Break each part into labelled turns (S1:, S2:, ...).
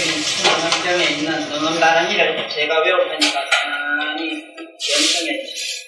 S1: 환경에 있는 응원단원이를 제가 외울 테니까 가만히 연습해 주시오.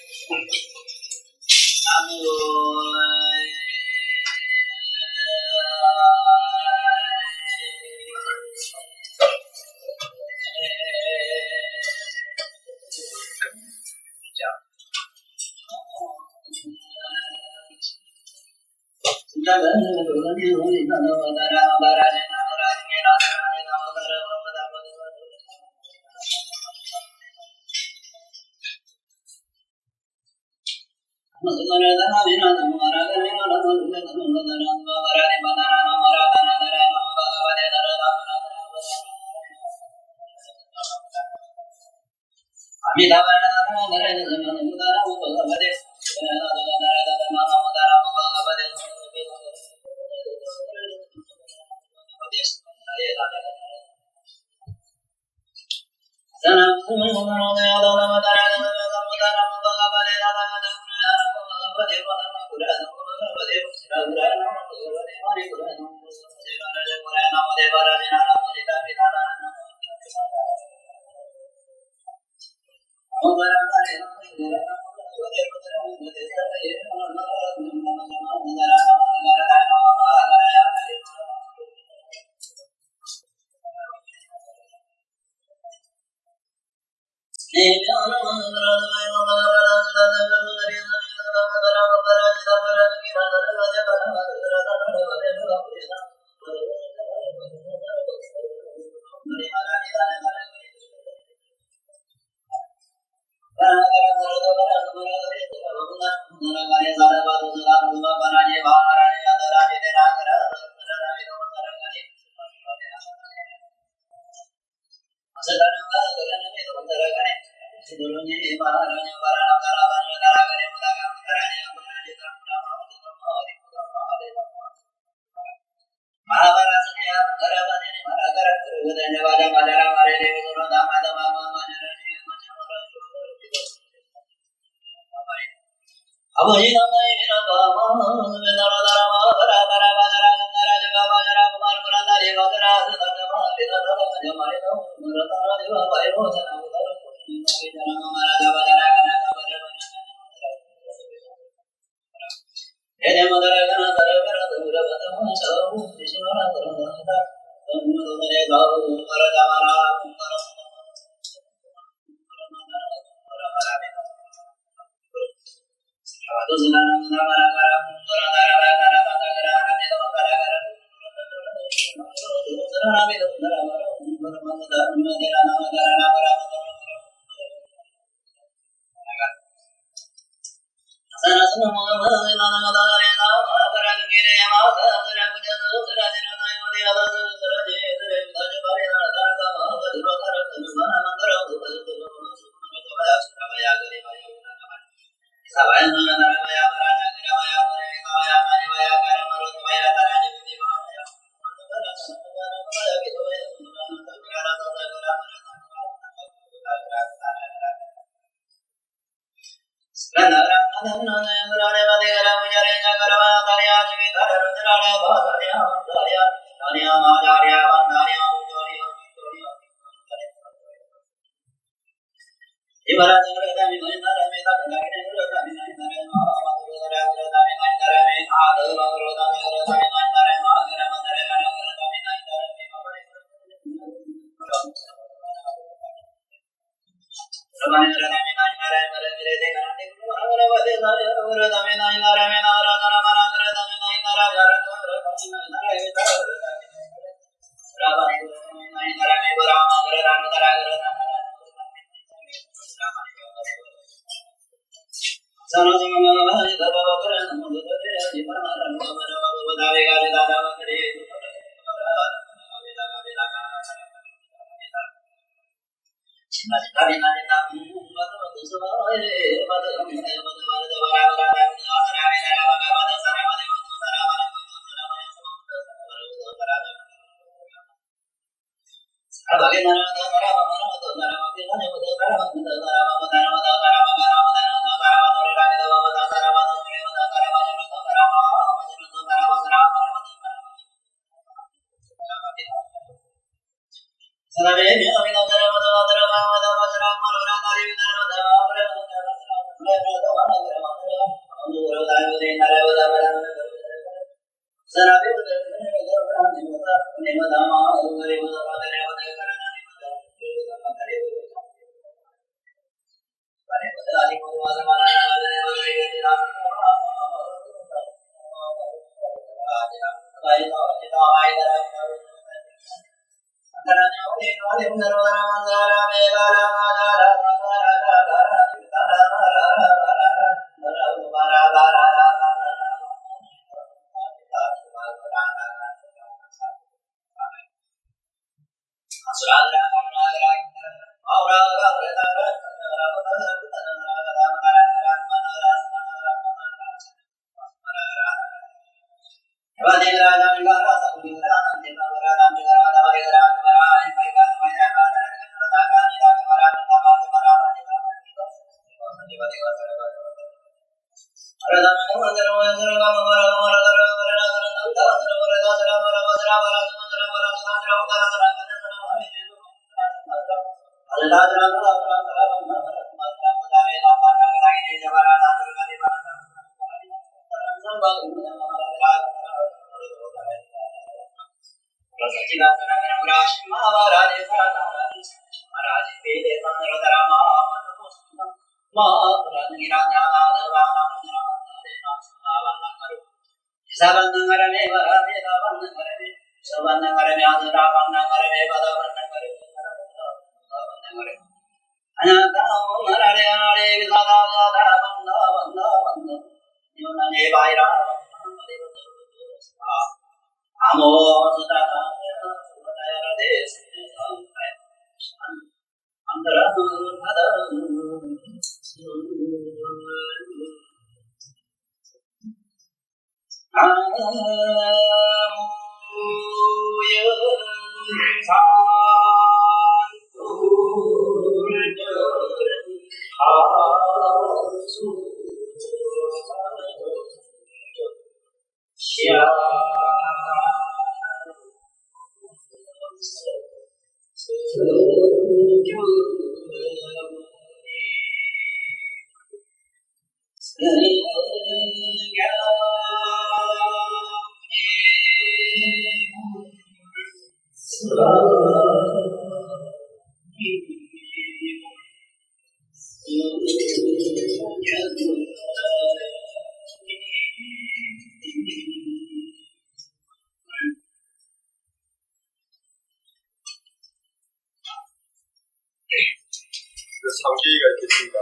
S2: 상계가 있겠습니다.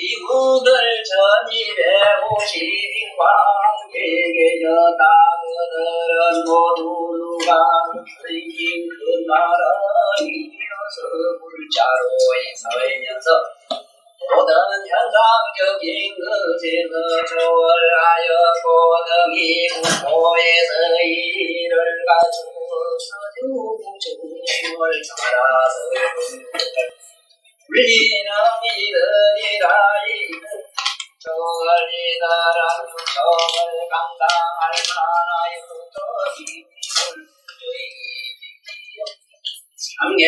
S1: 미국을 전일해 오신 관계계여다 그들은 모두 누가 그린 그 나라이어서 불자로 서이면서 모든 현상적인 것에서 조월하여 고등이 부모에서 이를 가져서 주중을 따라서 우리는 이들이라 이들 저리다란 정을 감당할 만하여 상계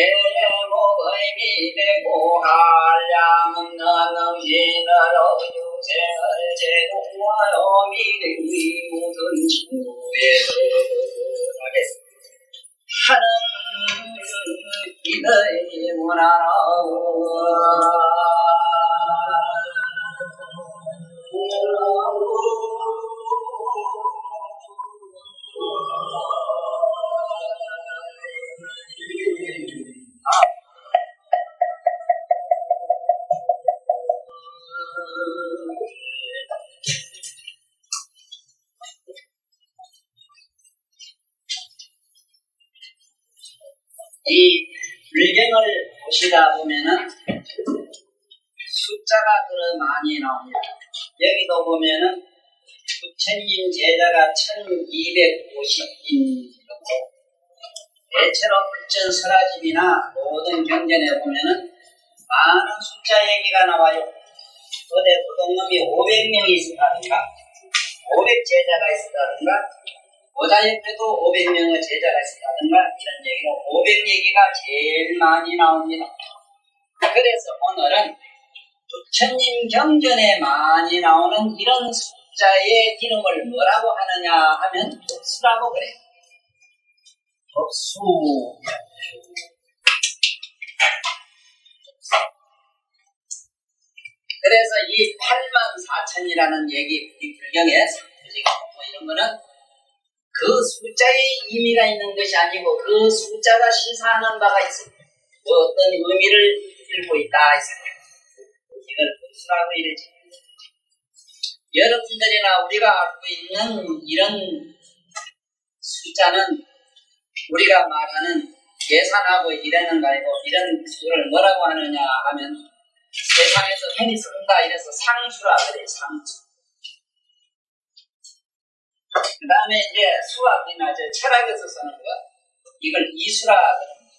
S1: 목의 미대고 한량 없는 음신으로 유생을 제공하여 믿음이 모든 친구에 하는 이들의 문화로 이 불경을 보시다 보면은 숫자가 그런 많이 나옵니다. 여기도 보면은 부처님 제자가 1250인 대체로 불전 설화집이나 모든 경전에 보면은 많은 숫자 얘기가 나와요. 어디 도둑놈이 500명이 있었다든가 500제자가 있었다든가 보자 옆에도 500명의 제자가 있었다든가 이런 얘기로 500 얘기가 제일 많이 나옵니다. 그래서 오늘은 부처님 경전에 많이 나오는 이런 숫자의 이름을 뭐라고 하느냐 하면 법수라고 그래요. 법수. 그래서 이 84,000이라는 얘기, 이 불경에 이런 거는 그 숫자의 의미가 있는 것이 아니고 그 숫자가 시사하는 바가 있습니다. 어떤 의미를 들고 있다 했습니다. 이걸 법수라고 이러지. 여러분들이나 우리가 알고 있는 이런 숫자는 우리가 말하는 계산하고 이러는 거 아니고 이런 수를 뭐라고 하느냐 하면 세상에서 흔히 쓴다 이래서 상수라 그래요. 상수. 그 다음에 이제 수학이나 철학에서 쓰는 거 이걸 이수라 그럽니다.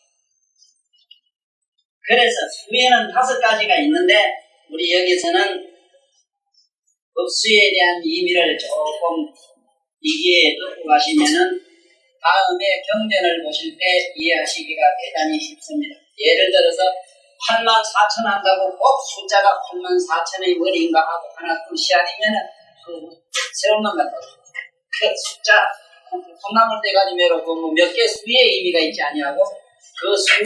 S1: 그래서 수에는 5가지가 있는데 우리 여기서는 법수에 대한 의미를 조금 이기에 듣고 가시면은 다음에 경전을 보실 때 이해하시기가 대단히 쉽습니다. 예를 들어서 84,000 한다고 꼭 숫자가 84,000의 머리인가 하고 하나 둘씩 아니면은 세운 것 같아요. 그 숫자 콩나물 대가리 매로 몇 개 수의 의미가 있지 아니하고 그 수에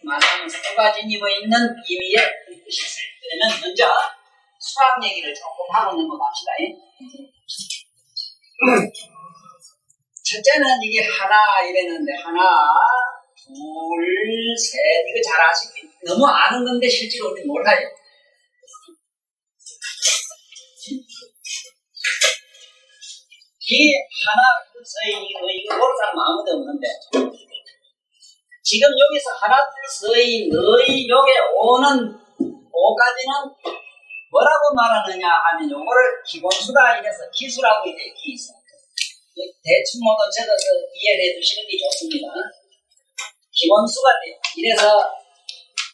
S1: 말하는 2가지 입어 있는 의미의 뜻이 있어요. 그러면 먼저 수학 얘기를 조금 하고 넘어갑시다. 첫째는 이게 하나 이랬는데 하나, 둘, 셋 이거 잘 아시죠? 너무 아는 건데 실제로 우리 몰라요. 이 하나, 둘, 셋 이거 모르는 사람 아무도 없는데 지금 여기서 하나, 둘, 셋 너희 요게 오는 5까지는 뭐라고 말하느냐 하면 요거를 기본수다 이래서 기수라고 이제 기수. 대충 모두 적어서 이해를 해주시는 게 좋습니다. 기본수가 돼요. 이래서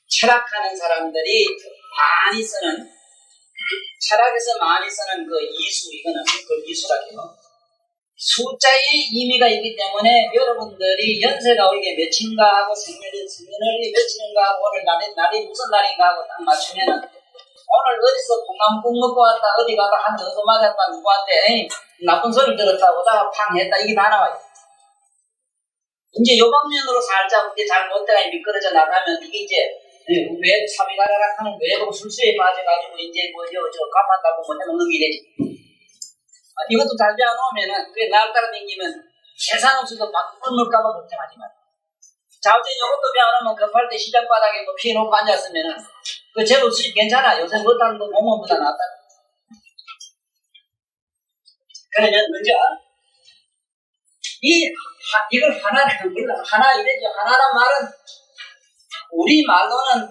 S1: 철학하는 사람들이 많이 쓰는, 철학에서 많이 쓰는 그 이수, 이거는 그 이수라고요. 숫자의 의미가 있기 때문에 여러분들이 연세가 올게 몇인가 하고 생년월일이 몇인가 하고 오늘 날이 무슨 날인가 하고 딱 맞추면은 오늘 어디서 콩나물국 먹고 왔다, 어디 가다 한 정도 맞았다, 누구한테 에이, 나쁜 소리 들었다, 오다가 팡 했다, 이게 다 나와요. 이제 요 방면으로 살짝 이제 잘못되가 미끄러져 나가면 이게 이제 왜 사비가라락 하는 외국 술수에 빠져가지고 이제 뭐 저 갚한다고 뭐 해먹는 게 되지. 이것도 잘 배워놓으면은 그게 날 따라 다니면 세상 없어도 바꿀까봐 걱정하지 마. 자, 어째 이것도 배워놓으면 급할 때 시장 바닥에 뭐 피해놓고 앉았으면은 그 제법 수입 괜찮아. 요새 못하는 거 몸보다 낫다. 그러면 먼저 이걸 하나를 몰라. 하나 이래죠. 하나란 말은 우리 말로는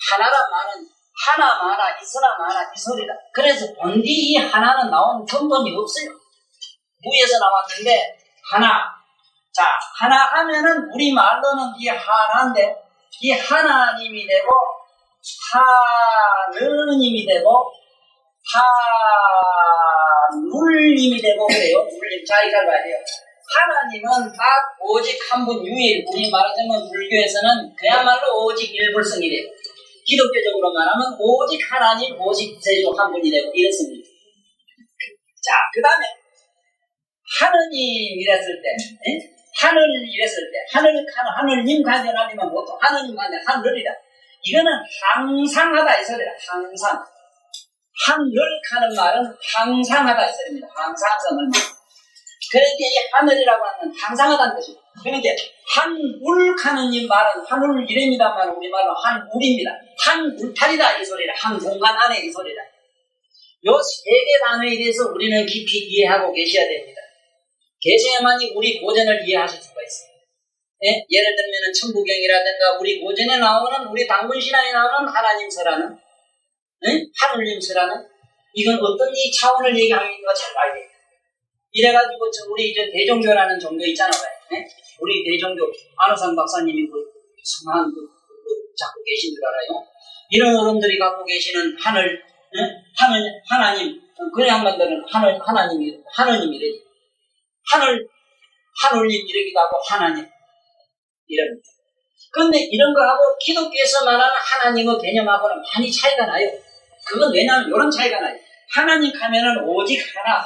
S1: 하나란 말은 하나 마나 있으나 마나 이 소리다. 그래서 본디 이 하나는 나온 근본이 없어요. 무에서 나왔는데 하나. 자, 하나 하면은 우리 말로는 이 하나인데 이 하나님이 되고 하느님이 되고 하눌님이 되고 그래요. 눌님 잘 봐야 돼요. 하나님은 딱 오직 한 분 유일, 우리 말하자면 불교에서는 그야말로 오직 일불성이 돼요. 기독교적으로 말하면 오직 하나님, 오직 구세주 한 분이 되고 이렇습니다. 자, 그 다음에 하느님 이랬을 때, 하늘 이랬을 때, 하늘님 관련 아니면 보통 하느님 관련 하늘이다. 이거는 항상하다 이 소리다. 항상. 하늘 하는 말은 항상하다 이 소리입니다. 항상성을. 그러니까 이 하늘이라고 하는 항상하다는 것입니다. 그러니까 한울 하느님 말은 한울 이름이다만 우리 말로 한울입니다. 한울탈이다 이 소리라. 한 공간 안에 이 소리라. 요 세 개 단어에 대해서 우리는 깊이 이해하고 계셔야 됩니다. 계셔야만이 우리 고전을 이해하실 수가 있어요. 예? 예를 들면 천부경이라든가 우리 고전에 나오는 우리 당군신앙에 나오는 하나님서라는 하늘님서라는 이건 어떤 이 차원을 얘기하고 있는가 잘 봐야 돼요. 이래가지고 우리 이제 대종교라는 종교 있잖아요. 예? 우리 대종교 안호상 박사님이 그 성한 갖고 계신 줄 알아요. 이런 어른들이 갖고 계시는 하나님, 그 양반들은 하느님이래. 하늘님 이러기도 하고 하나님 이럽니다. 그런데 이런 거하고 기독교에서 말하는 하나님의 개념하고는 많이 차이가 나요. 그건 왜냐하면 이런 차이가 나요. 하나님 하면은 오직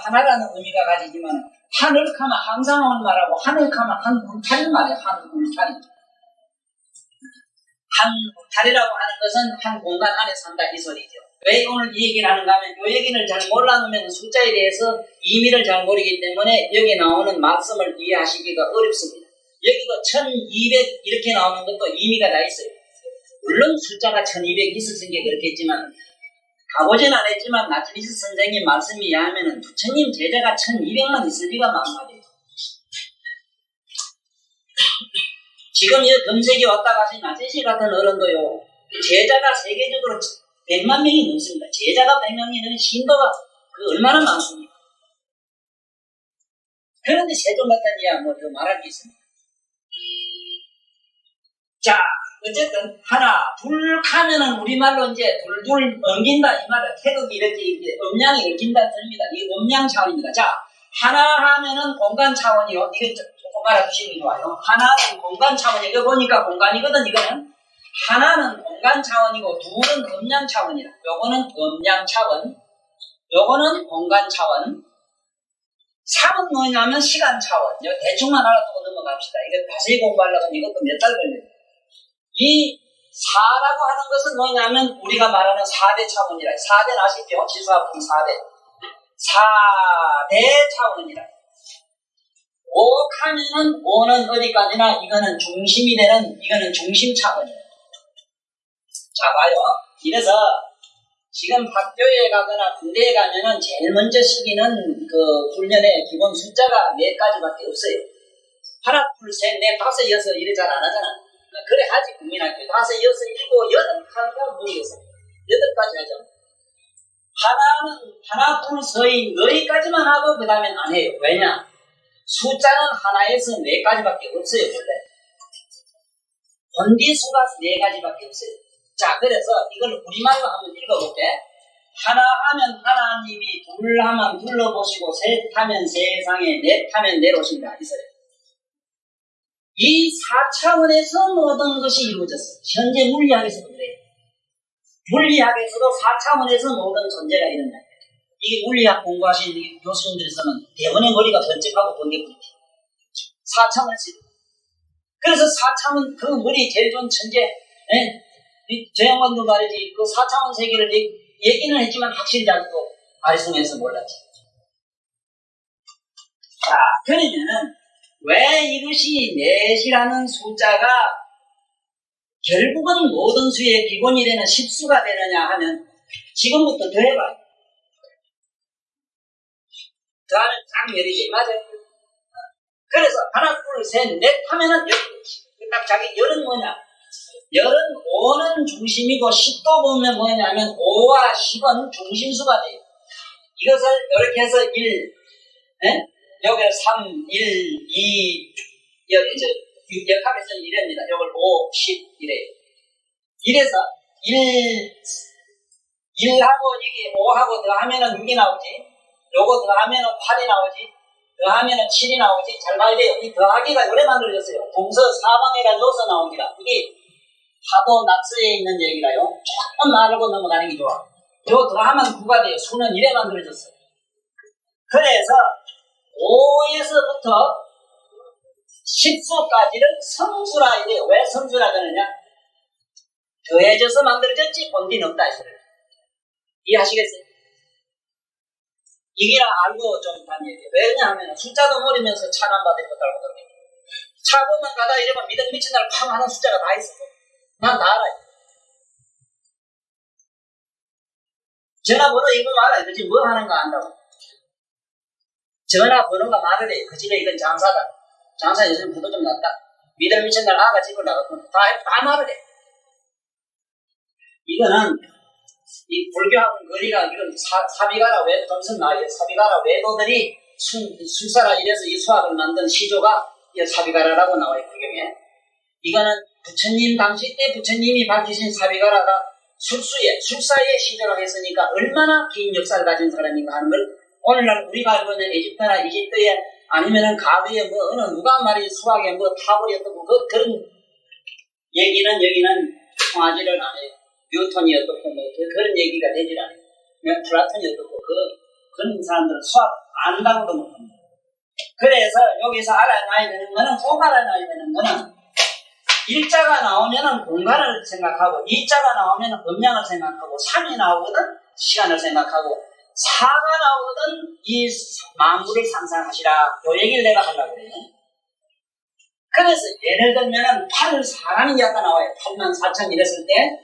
S1: 하나라는 의미가 가지지만 하늘하면 항상한 말하고 하늘하면 한울탈을 말해요. 한울탈이. 한울탈이라고 하는 것은 한 공간 안에 산다 이 소리죠. 왜 오늘 이 얘기를 하는가 하면 이 얘기를 잘 몰라놓으면 숫자에 대해서 의미를 잘 모르기 때문에 여기 나오는 말씀을 이해하시기가 어렵습니다. 여기가 1200 이렇게 나오는 것도 의미가 다 있어요. 물론 숫자가 1200 있었던 게 그렇겠지만 가보진 않았지만 나트리스 선생님 말씀에 의하면 부처님 제자가 1200만 있을 리가 많아요. 지금 이 금세기 왔다 가신 나트리스 같은 어른도요. 제자가 세계적으로 100만 명이 넘습니다. 제자가 100명이 넘는 신도가 그 얼마나 많습니까? 그런데 세종 같은 이야 뭐 더 말할 게 있습니다. 자, 어쨌든 하나, 둘 하면은 우리말로 이제 둘둘 엉긴다 이 말을 태극이 이렇게 음량이 엉긴다는 뜻입니다. 이게 음량 차원입니다. 자, 하나 하면은 공간 차원이요. 이거 조금 알아두시는 게 좋아요. 하나는 공간 차원이요. 이거 보니까 공간이거든. 이거는 하나는 공간 차원이고 둘은 음량 차원이다. 요거는 음량 차원, 요거는 공간 차원. 3은 뭐냐면 시간 차원. 대충만 알아두고 넘어갑시다. 이거 자세히 공부하려고 하면 이것도 몇 달 걸려요. 이 4라고 하는 것은 뭐냐면 우리가 말하는 4대 차원이라. 4대는 아시죠? 지수합품 4대. 4대 차원이라. 5 하면은 5는 어디까지나 이거는 중심이 되는 이거는 중심 차원이에요. 자, 봐요. 이래서 지금 학교에 가거나 군대에 가면은 제일 먼저 쓰기는 그 훈련의 기본 숫자가 4가지밖에 없어요. 하나, 둘, 셋, 넷, 다섯, 여섯 이래 잘 안 하잖아. 그래 하지 국민학교. 다섯, 여섯, 일곱, 여덟 하는 건 모르겠어요. 8가지 하죠. 하나, 둘, 서인, 너희까지만 하고 그 다음엔 안 해요. 왜냐? 숫자는 하나에서 4가지밖에 없어요, 원래. 본디 수가 4가지밖에 없어요. 자, 그래서 이걸 우리말로 한번 읽어볼게. 하나 하면 하나님이, 둘 하면 둘러보시고, 셋 하면 세상에, 넷 하면 내려오신다. 이 소리. 이 4차원에서 모든 것이 이루어졌어. 현재 물리학에서도 그래요. 물리학에서도 4차원에서 모든 존재가 일어난다. 이게 물리학 공부하신 교수님들에서는 대원의 머리가 번쩍하고 번개불이 4차원에서. 그래서 4차원, 그 머리 제일 좋은 천재, 저 양반도 말이지, 그 4차원 세계를 얘기는 했지만 확실히 아직도 아리송에서 몰랐지. 자, 그러면은, 왜 이것이 넷이라는 숫자가 결국은 모든 수의 기본이 되는 10수가 되느냐 하면, 지금부터 더해봐요. 더하면 딱 열이지, 맞아요? 그래서 하나, 둘, 셋, 넷 하면은 딱 자기 열은 뭐냐? 열은 5는 중심이고 10도 보면 뭐냐면 5와 10은 중심수가 돼요. 이것을 이렇게 해서 1, 여기를 3, 1, 2, 역합에서 1입니다. 이걸 5, 10 이래요. 이래서 1하고 이게 5하고 더하면은 6이 나오지. 요거 더하면은 8이 나오지. 더하면은 7이 나오지. 잘 봐야 돼요. 이 더하기가 요래 만들어졌어요. 동서 사방에가 넣어서 나온 기라. 이게 하도 낙서에 있는 얘기라요. 조금 말하고 넘어가는 게 좋아. 요 더하면 9가 돼요. 수는 이래 만들어졌어요. 그래서 5에서부터 10수까지를 성수라 이래요. 왜 성수라 그러냐? 더해져서 만들어졌지 본디는 없다. 이해하시겠어요? 이게 알고 좀 다니에요. 왜냐하면 숫자도 모르면서 차 안 받을 것도 알고 그러거든요. 차 보면 가다 이러면 미친 날 팡 하는 숫자가 다 있어. 난 다 알아요. 전화번호 이거 알아요. 그 지금 뭐 하는 거 안다고. 전화번호가 말을 해요. 그 집에 이건 장사다. 장사 요즘 부도 좀 났다. 미친 날 아가 집을 나갔구나. 다 말을 해. 이거는 이 불교하고 거리가 이건 사비가라 외 동선 나와요. 사비가라 외도들이 술사라 이래서 이 수학을 만든 시조가 이 사비가라라고 나와요. 불교에. 이거는 부처님 당시 때 부처님이 밝히신 사비가라가 술사의 시조라고 했으니까 얼마나 긴 역사를 가진 사람인가 하는 걸 오늘날 우리가 알고 있는 에집트나 이집트에 아니면은 가브에 뭐 어느 누가 말이 수학에 뭐 탑을 했다고 그런 얘기는 여기는 통하지를 않아요. 뉴턴이 어떻고 뭐 그런 얘기가 되질 않아요. 플라톤이 어떻고 그런 사람들은 수학 안다고도 못합니다. 그래서 여기서 알아놔야 되는 거는 꼭 알아놔야 되는 거는 일자가 나오면은 공간을 생각하고 이자가 나오면은 음량을 생각하고 3이 나오거든 시간을 생각하고 4가 나오거든 이 만물을 상상하시라. 요 얘기를 내가 하려고 그래요. 그래서 예를 들면은 8 사람이 약간 나와요. 84,000 이랬을 때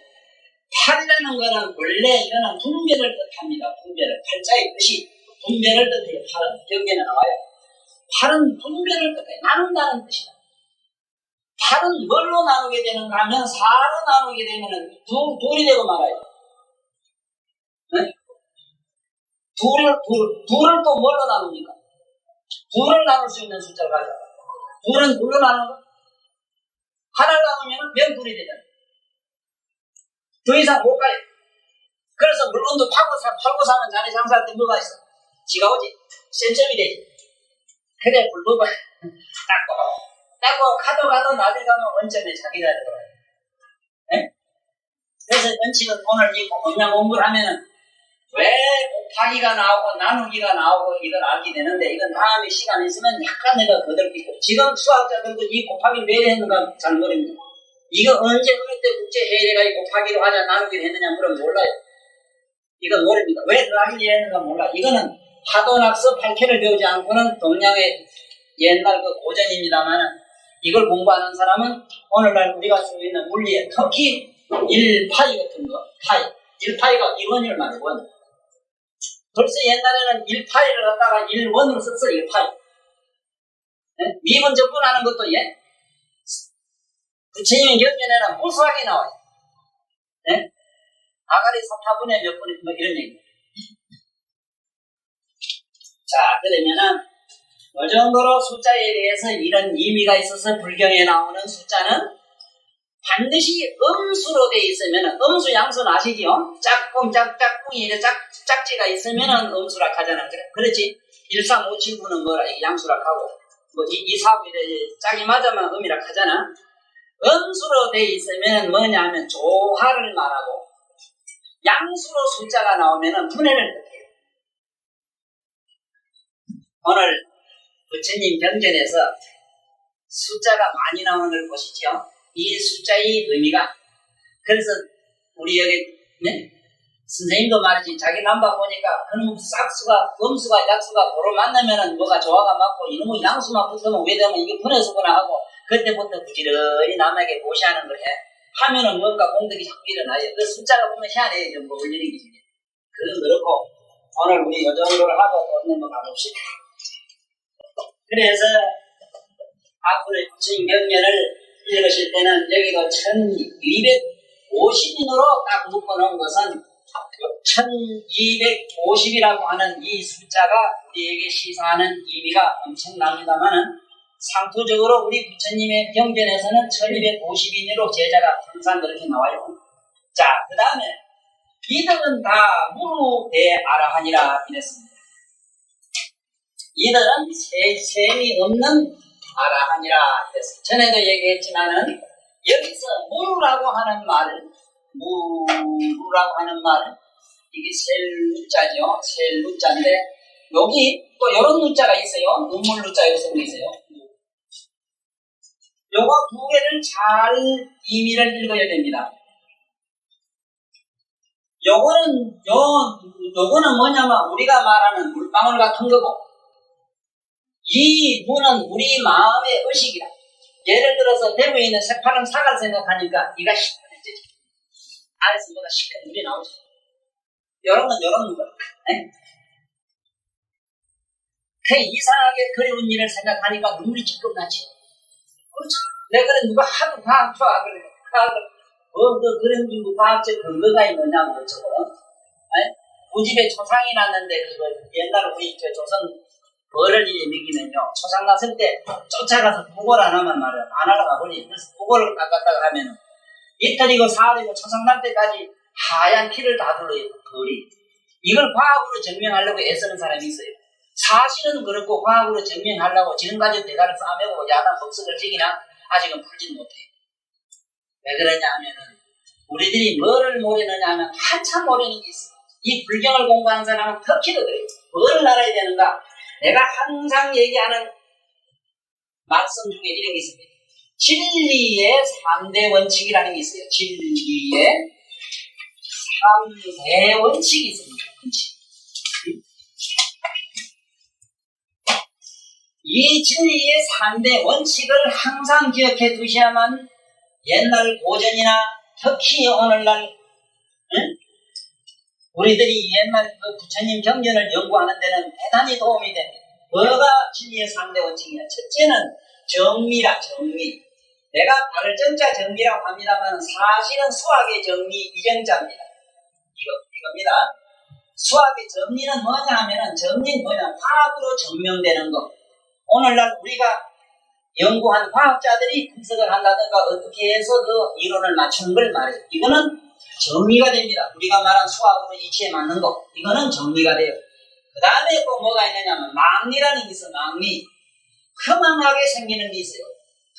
S1: 8이라는 거는 원래 이거는 분별을 뜻합니다. 분별을. 팔자의 뜻이 분별을 뜻해요. 8은. 여기에는 나와요. 8은 분별을 뜻해요. 나눈다는 뜻이다. 8은 뭘로 나누게 되는가 하면 4로 나누게 되면은 둘이 되고 말아요. 네? 둘을 또 뭘로 나눕니까? 둘을 나눌 수 있는 숫자를 가져. 둘은 둘로 나누는 거? 하나를 나누면 몇 둘이 되잖아요. 더 이상 못 가요. 그래서 물건도 팔고 사는 자리 장사할 때 뭐가 있어? 지가 오지. 센점이 되지. 그래, 불법을 닦고 가도 나중에 가면 원점에 자기가 들어가요. 네? 그래서 원칙은 오늘 이 음량 공부를 하면은 왜 곱하기가 나오고 나누기가 나오고 이걸 알게 되는데 이건 다음에 시간 있으면 약간 내가 거들기고 지금 수학자들도 이 곱하기를 왜 했는가 잘 모릅니다. 이거 언제 어느 때 국제회의가 이 곱하기로 하자 나누기를 했느냐 물으면 몰라요. 이건 모릅니다. 왜 더하기를 했는가 몰라. 이거는 파도낙서 8캐를 배우지 않고는 동양의 옛날 그 고전입니다만은 이걸 공부하는 사람은 오늘날 우리가 쓰고 있는 물리에 특히 1파이 같은 거, 파이. 1파이가 1원을 말이고 벌써 옛날에는 1파이를 갖다가 1원으로 썼어. 1파이. 네? 미분 적분하는 것도 부처님의 경전에는 무수하게 나와요. 네? 아가리 3타분의 몇 분이 뭐 이런 얘기. 자, 그러면은 그 정도로 숫자에 대해서 이런 의미가 있어서 불경에 나오는 숫자는 반드시 음수로 돼 있으면, 음수 양수는 아시죠? 짝꿍이 이래 짝지가 있으면 음수라 하잖아. 그렇지? 1, 3, 5, 7, 9는 뭐라, 이게 양수라 하고, 뭐 2, 4, 5 이래 짝이 맞으면 음이라 하잖아. 음수로 돼 있으면 뭐냐 하면 조화를 말하고, 양수로 숫자가 나오면 분해를 뜻해요. 오늘 부처님 경전에서 숫자가 많이 나오는 걸 보시죠. 이 숫자의 의미가, 그래서 우리 여기 선생님도 말이지, 자기 남바 보니까 그놈 싹수가 음수가 약수가 고로 만나면은 뭐가 조화가 맞고 이놈의 양수만 붙으면 왜 되면 이게 분해수구나 하고, 그때부터 부지런히 남에게 고시하는 걸 해. 하면은 뭔가 공덕이 자꾸 일어나요. 그 숫자가 보면 희한해요. 뭐 올리는 게. 그건 그렇고, 오늘 우리 요 정도를 하고 또 넘어가 봅시다. 그래서 앞으로 부처님 경전을 읽으실 때는 여기도 1250인으로 딱 묶어놓은 것은 1250이라고 하는 이 숫자가 우리에게 시사하는 의미가 엄청납니다만은, 상투적으로 우리 부처님의 경전에서는 1250인으로 제자가 항상 그렇게 나와요. 자, 그 다음에 이들은 다 무대아라하니라 이랬습니다. 이들은 셈이 없는 아라하니라 이랬습니다. 전에도 얘기했지만은 여기서 무라고 하는 말은 이게 셀루자죠. 셀루자인데 여기 또 이런 루자가 있어요. 눈물 루자 여기서 있어요. 요거 두 개를 잘 의미를 읽어야 됩니다. 요거는 뭐냐면 우리가 말하는 물방울 같은 거고, 이 무는 우리 마음의 의식이다. 예를 들어서 대구에 있는 새파란 사과를 생각하니까 이가 시원해지지. 안에서 뭐가 시원한 물이 나오지. 요런 건 요런 거다. 그 이상하게 그리운 일을 생각하니까 눈물이 찔끔 나지. 그렇죠. 내가 그래 누가 하도 과학 그래. 그런 과학적 근거가 있느냐고 그렇죠. 우리 집에 초상이 났는데 그거 옛날 우리 조선 벌을 이제 먹이면요, 초상 났을 때 쫓아가서 부고를 안 하면 말이야, 안 하다가 버리. 그래서 부고를 깎았다가 하면 이틀이고 사흘이고 초상 날 때까지 하얀 피를 다 둘러요, 벌이. 이걸 과학으로 증명하려고 애쓰는 사람이 있어요. 사실은 그렇고 과학으로 증명하려고 지금까지 대가를 싸매고 야단 법석을 지기나 아직은 풀지는 못해요. 왜 그러냐 하면은 우리들이 뭐를 모르느냐 하면 한참 모르는 게 있어요. 이 불경을 공부하는 사람은 특히 더 그래요. 뭘 알아야 되는가? 내가 항상 얘기하는 말씀 중에 이런 게 있습니다. 진리의 3대 원칙이라는 게 있어요. 진리의 3대 원칙이 있습니다. 원칙. 이 진리의 3대 원칙을 항상 기억해 두셔야만 옛날 고전이나 특히 오늘날 우리들이 옛날 그 부처님 경전을 연구하는 데는 대단히 도움이 됩니다. 뭐가 진리의 3대 원칙이냐? 첫째는 정미라, 정미. 내가 발전자 정미라고 합니다만 사실은 수학의 정미 이정자입니다. 이겁니다. 수학의 정리는 뭐냐 하면은, 정리는 뭐냐? 과학으로 증명되는 것. 오늘날 우리가 연구한 과학자들이 분석을 한다든가 어떻게 해서 그 이론을 맞추는 걸 말해요. 이거는 정리가 됩니다. 우리가 말한 수학으로 이치에 맞는 거. 이거는 정리가 돼요. 그 다음에 또 뭐가 있느냐면 망리라는 게 있어요. 망리. 허망하게 생기는 게 있어요.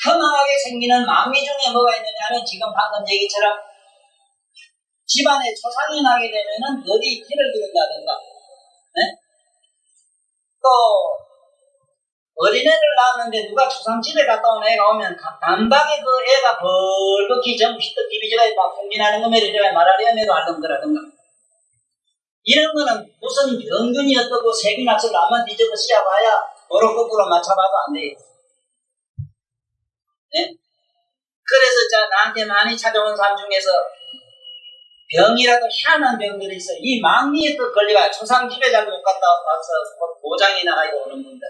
S1: 허망하게 생기는 망리 중에 뭐가 있느냐면 지금 방금 얘기처럼 집안에 초상이 나게 되면은 어디 피를 기른다든가, 또 어린애를 낳았는데 누가 초상집에 갔다 온 애가 오면 단방에 그 애가 벌겋게 좀 피떡 기비지가 막 풍기나는 거 말이야. 말하려면 알던 거라든가. 이런 거는 무슨 병균이 어떻고 세균학설을 한번 뒤집어 씌워봐야 도로 거꾸로 맞춰봐도 안 돼요. 그래서 나한테 많이 찾아온 사람 중에서 병이라도 희한한 병들이 있어요. 이 망리에 또 걸려가 초상집에 잘 못 갔다 와서 고장이 나가고 오는 분들.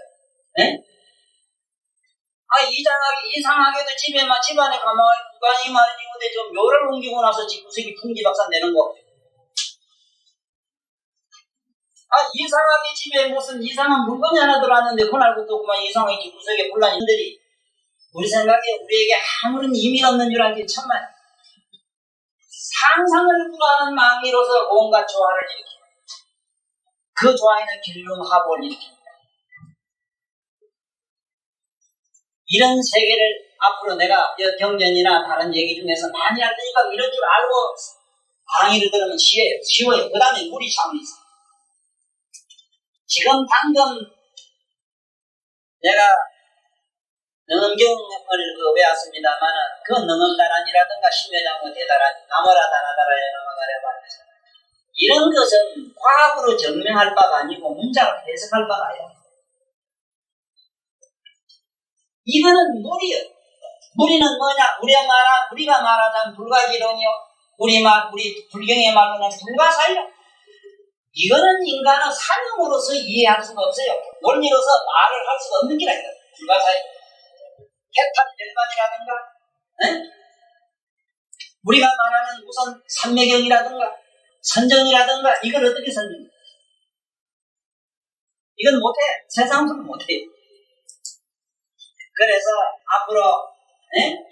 S1: 이상하게도 집안에 가만히 누가 이 말이지, 근데 좀 묘를 옮기고 나서 집구석이 풍지박산 내는 거. 이상하게 집에 무슨 이상한 물건이 하나 들어왔는데, 그날부터 그만 이상하게 집구석에 혼란이들이 우리 생각에 우리에게 아무런 의미 없는 줄 알기 천만. 상상을 불허하는 망의로서 온갖 조화를 일으킵니다. 그 조화에는 길lum합을 일으킵니다. 이런 세계를 앞으로 내가 경전이나 다른 얘기 중에서 많이 할 테니까 이런 줄 알고 강의를 들으면 쉬워요. 그 다음에 물이 차원이 있어요. 지금 방금 내가 능엄경을 외웠습니다만 그 능엄다란이라든가 심여장모 대다란 나머라 다나다라에 넘어가려 말해서 이런 것은 과학으로 증명할 바가 아니고 문자로 해석할 바가 아니에요. 이거는 물이요. 물이는 뭐냐? 우리가 말하자면 불가지론이요. 우리 불경의 말로는 불가사요. 이거는 인간은 사명으로서 이해할 수가 없어요. 원리로서 말을 할 수가 없는 기라니까. 불가사요. 해탈멸반이라든가, 우리가 말하는 무슨 삼매경이라든가, 선정이라든가, 이걸 어떻게 설명해? 이건 못해. 세상으로 못해요. 그래서 앞으로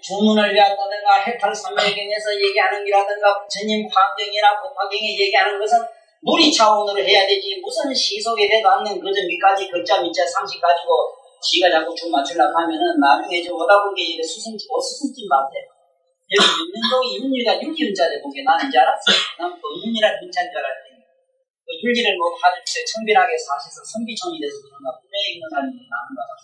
S1: 주문을 위한다든가 해탈삼매경에서 얘기하는 기라든가 부처님 화경이나 법화경에 얘기하는 것은 물이 차원으로 해야 되지 무슨 시속에 대도 않는 그저 밑까지 글자 밑자 상식 가지고 지가 자꾸 춤 맞추려고 하면은 나중에 저 오다 보게 이래 수승집 맞대. 여기 윤민동이 윤리가 윤리윤자래 보게 나는 줄 알았어. 난 법윤이라 윤자인 줄 알았더니 그 윤리를 뭐 아주 청빈하게 사셔서 선비청이 돼서 그런가 분명히 있는 사람이 나는 거 같아.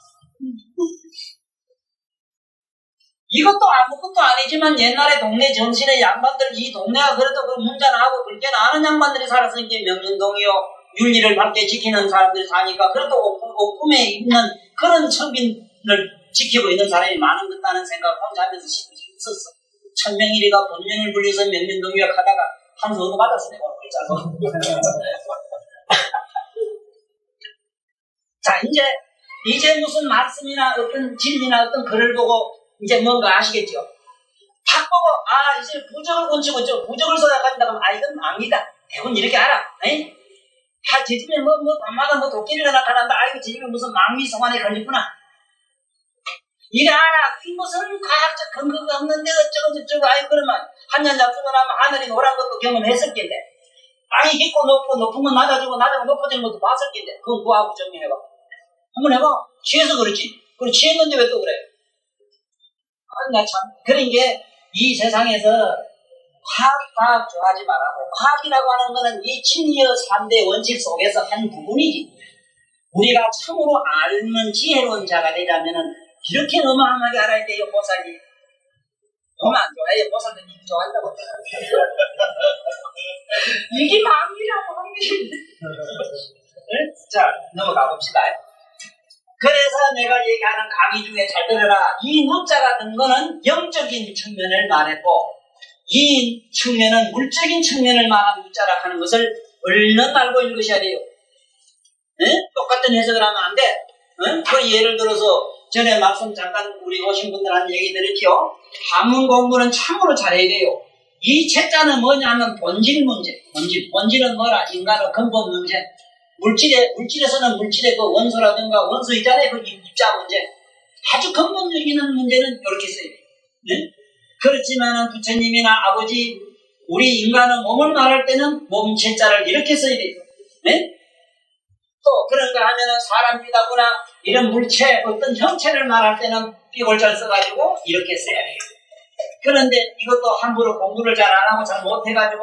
S1: 이것도 아무것도 아니지만 옛날에 동네 정신의 양반들 이 동네가 그래도 그 문자나하고 그렇게 아는 양반들이 살아서 이제 명륜동이요 윤리를 밝게 지키는 사람들이 사니까 그래도 오품에 있는 그런 청빈을 지키고 있는 사람이 많은 듯다는 생각을 혼자 하면서 있었어. 천명일이가 본명을 불려서 명륜동이요 하다가 한 수 얻어 받았어 내가 글자로. 자 이제 무슨 말씀이나 어떤 진리나 어떤 글을 보고 이제 뭔가 아시겠죠? 탁 보고 이제 부적을 건치고 부적을 써나간다 그러면 이건 압니다. 대부분 이렇게 알아. 제 집에 밤마다 도끼리가 나타난다. 이거 제 집에 무슨 망미성환에 걸렸구나. 이래 알아. 이 무슨 과학적 근거가 없는데 어쩌고 그러면 한년 잡수고 나면 하늘이 노란 것도 경험했을 텐데 땅이 깊고 높은 건 낮아지고 높아지는 것도 봤을 텐데 그건 뭐하고 정리해봐. 한번 해봐. 취해서 그렇지. 그럼 취했는데 왜 또 그래? 나 참. 그러니까 이 세상에서 과학 좋아하지 말라고. 과학이라고 하는 거는 이 진리의 3대 원칙 속에서 한 부분이지. 우리가 참으로 알면 지혜로운 자가 되자면은 이렇게 어마어마하게 알아야 돼요, 보살이. 너무 안 좋아해요, 보살은 이렇게 좋아한다고. 이게 마음이라고 하는 게. 자, 넘어가 봅시다. 그래서 내가 얘기하는 강의 중에 잘 들어라. 이 무자 같은 거는 영적인 측면을 말했고 이 측면은 물적인 측면을 말한 무자라 하는 것을 얼른 알고 읽으셔야 돼요. 똑같은 해석을 하면 안 돼. 그 예를 들어서 전에 말씀 잠깐 우리 오신 분들한테 얘기 드렸죠. 한문 공부는 참으로 잘해야 돼요. 이 채자는 뭐냐면 본질 문제. 본질은 뭐라? 인간의 근본 문제. 물질에서는 물질의 그 원소라든가 원소 있잖아요. 그 입자 문제. 아주 근본적인 문제는 이렇게 써요. 그렇지만은 부처님이나 아버지, 우리 인간은 몸을 말할 때는 몸체자를 이렇게 써야 돼요. 또 그런가 하면은 사람 피다구나 이런 물체, 어떤 형체를 말할 때는 삐골자를 써가지고 이렇게 써야 돼요. 그런데 이것도 함부로 공부를 잘 안 하고 잘 못해가지고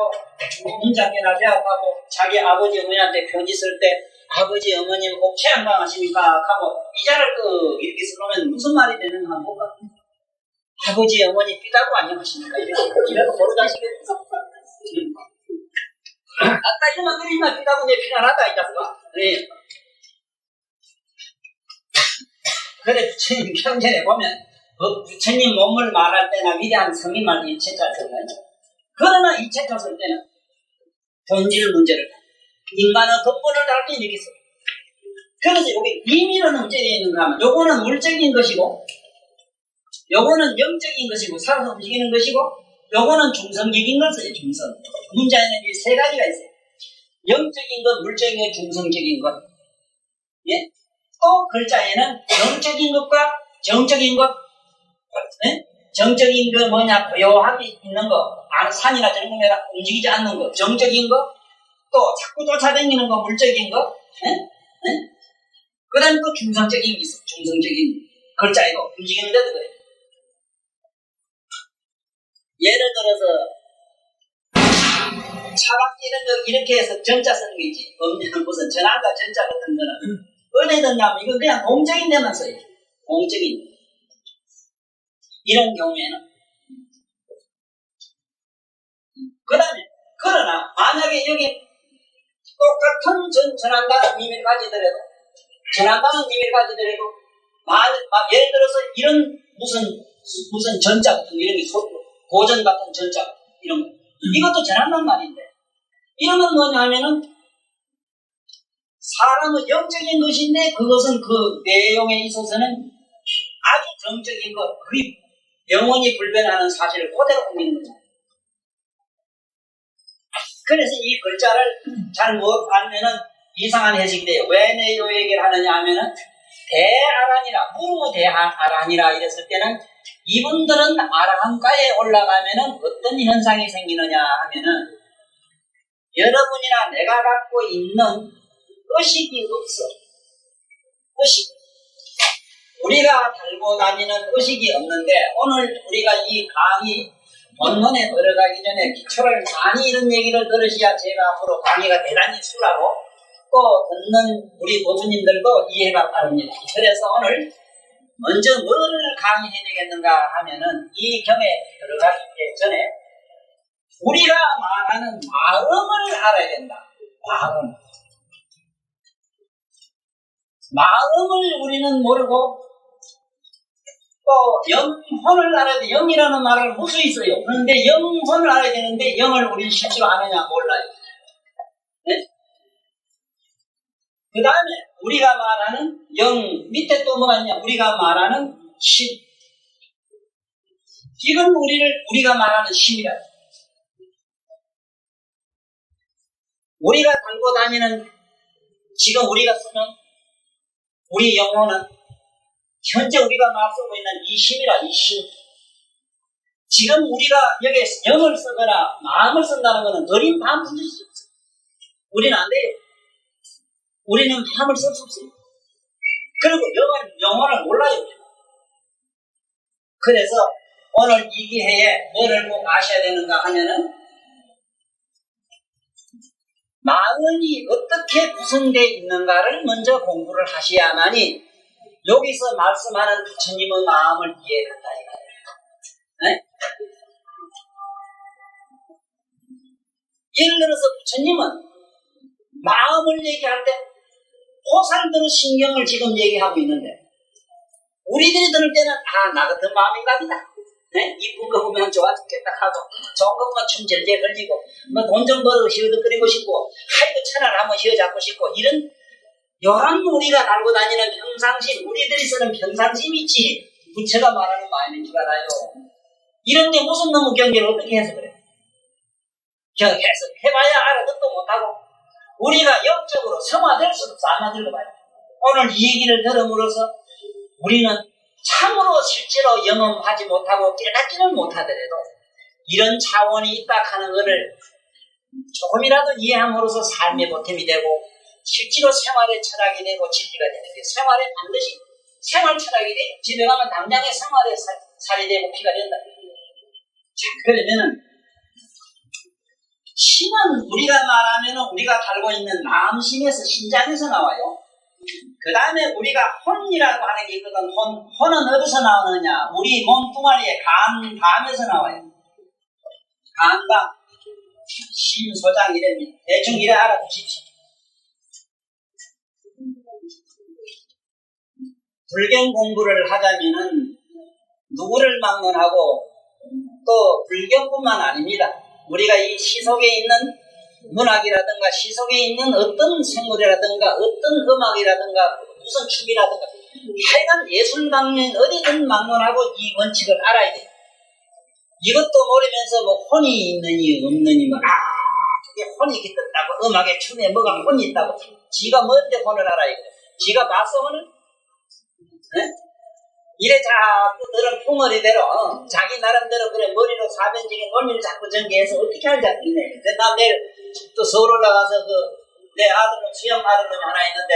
S1: 문자께나 배워가고 자기 아버지 어머니한테 편지 쓸 때 아버지 어머님 옥체 안 당하십니까? 하고 이자를 이렇게 써놓으면 무슨 말이 되는가 못 봤네. 아버지 어머니 삐다고 안녕하십니까? 이래도 모르다시겠어. 아까 이러면 그리면 삐다고 내 피난하다 이 자식아. 네. 그래 부처님 경전에 보면 부처님 몸을 말할 때나 위대한 성인 말할 때 이체자 쓸 때는 그러나 이체자 쓸 때는 본질 문제를 인간의 덕분을 달 때 이렇게 써. 그래서 여기 비밀은 어째 있는가 하면 요거는 물적인 것이고 요거는 영적인 것이고 살아서 움직이는 것이고 요거는 중성적인 것이에요. 중성. 문자에는 이 세 가지가 있어요. 영적인 것, 물적인 것, 중성적인 것. 예? 또 글자에는 영적인 것과 정적인 것 네? 정적인 거 뭐냐, 고요하게 있는 거, 산이나 저런 거면 움직이지 않는 거, 정적인 거, 또 자꾸 쫓아다니는 거, 물적인 거, 네? 네? 그 다음에 또 중성적인 게 있어. 중성적인 글자이고, 움직이는데도 그래. 예를 들어서, 차박기는 이렇게 해서 전자 쓰는 게 있지. 무슨 전화가 전자 같은 거는. 어디에 넣냐면, 이건 그냥 공적인 데만 써요. 공적인. 이런 경우에는. 그 다음에, 그러나, 만약에 여기 똑같은 전환가는 의미를 가지더라도, 예를 들어서 이런 무슨 전자 같은 거, 이런 게 고전 같은 전자, 이런 거. 이것도 전환단 말인데, 이러면 뭐냐 하면은, 사람은 영적인 것인데, 그것은 그 내용에 있어서는 아주 정적인 것, 영원히 불변하는 사실을 그대로 옮기는 거죠. 그래서 이 글자를 잘 못 알면은 이상한 해석이 돼요. 왜 내 요 얘기를 하느냐 하면은, 대아란이라, 무대아란이라 이랬을 때는, 이분들은 아라한가에 올라가면은 어떤 현상이 생기느냐 하면은, 여러분이나 내가 갖고 있는 의식이 없어. 의식. 우리가 달고 다니는 의식이 없는데, 오늘 우리가 이 강의 본론에 들어가기 전에 기초를 많이 이런 얘기를 들으셔야 제가 앞으로 강의가 대단히 수라고 또 듣는 우리 교수님들도 이해가 빠릅니다. 그래서 오늘 먼저 뭐를 강의해야 되겠는가 하면은 이 경에 들어가기 전에 우리가 말하는 마음을 알아야 된다. 마음을 우리는 모르고 또 영혼을 알아야 돼. 영이라는 말을 볼 수 있어요. 그런데 영혼을 알아야 되는데 영을 우리는 실제로 아느냐 몰라요. 네? 그 다음에 우리가 말하는 영, 밑에 또 뭐가 있냐? 우리가 말하는 심. 이건 우리가 말하는 심이라. 우리가 달고 다니는 지금 우리가 쓰는 우리 영혼은 현재 우리가 맞서고 있는 이 심이라, 이 심. 지금 우리가 여기에 영을 쓰거나 마음을 쓴다는 것은 어린 마음 문제일 수 없어요. 우리는 안 돼요. 우리는 마음을 쓸 수 없어요. 그리고 영혼을 몰라요. 그래서 오늘 이 기회에 뭐를 꼭 아셔야 되는가 하면은 마음이 어떻게 구성되어 있는가를 먼저 공부를 하셔야만이 여기서 말씀하는 부처님의 마음을 이해한다 이거예요. 네? 예를 들어서 부처님은 마음을 얘기할 때 호살들의 신경을 지금 얘기하고 있는데 우리들이 들을 때는 나 같은 마음인갑니다. 네? 이쁜 거 보면 좋아 죽겠다 하고 좋은 거 보면 춤 절제 걸리고 돈 좀 벌어 휘어덕거리고 싶고 하이고 천하를 한번 휘어잡고 싶고 이런 우리가 달고 다니는 평상심, 우리들이 쓰는 평상심이지 부처가 말하는 마음인 줄 알아요. 이런데 무슨 놈의 경계를 어떻게 해서 그래? 해봐야 알아듣도 못하고 우리가 영적으로 성화될 수도 없어. 안 만들고 봐요. 오늘 이 얘기를 들음으로써 우리는 참으로 실제로 영험하지 못하고 깨닫지는 못하더라도 이런 차원이 있다 하는 것을 조금이라도 이해함으로써 삶의 보탬이 되고 실제로 생활의 철학이 되고 진리가 되는 게 생활에 반드시 생활 철학이 돼. 집에 가면 당장에 생활에 살이 되고 피가 된다. 자, 그러면은 신은 우리가 말하면은 우리가 달고 있는 마음심에서 신장에서 나와요. 그 다음에 우리가 혼이라고 하는 게 있거든. 혼은 어디서 나오느냐? 우리 몸뚱아리의 감에서 나와요. 감각, 심소장 이랍니다. 대충 이래 알아두십시오. 불경 공부를 하자면은 누구를 막론하고 또 불경뿐만 아닙니다. 우리가 이 시속에 있는 문학이라든가 시속에 있는 어떤 생물이라든가 어떤 음악이라든가 무슨 춤이라든가 하여간 예술 방면 어디든 막론하고 이 원칙을 알아야 돼요. 이것도 모르면서 뭐 혼이 있느니 없느니 그게 혼이 깃든다고 음악에 춤에 뭐가 혼이 있다고 지가 뭔데 혼을 알아야 돼요. 지가 봤어 혼을? 네? 이래 자꾸 너는 풍어리대로 자기 나름대로 그래 머리로 사변적인 논리를 자꾸 전개해서 어떻게 하자고 이네. 나 내일 또 서울 올라가서 내 아들은 수영 아들놈이 하나 있는데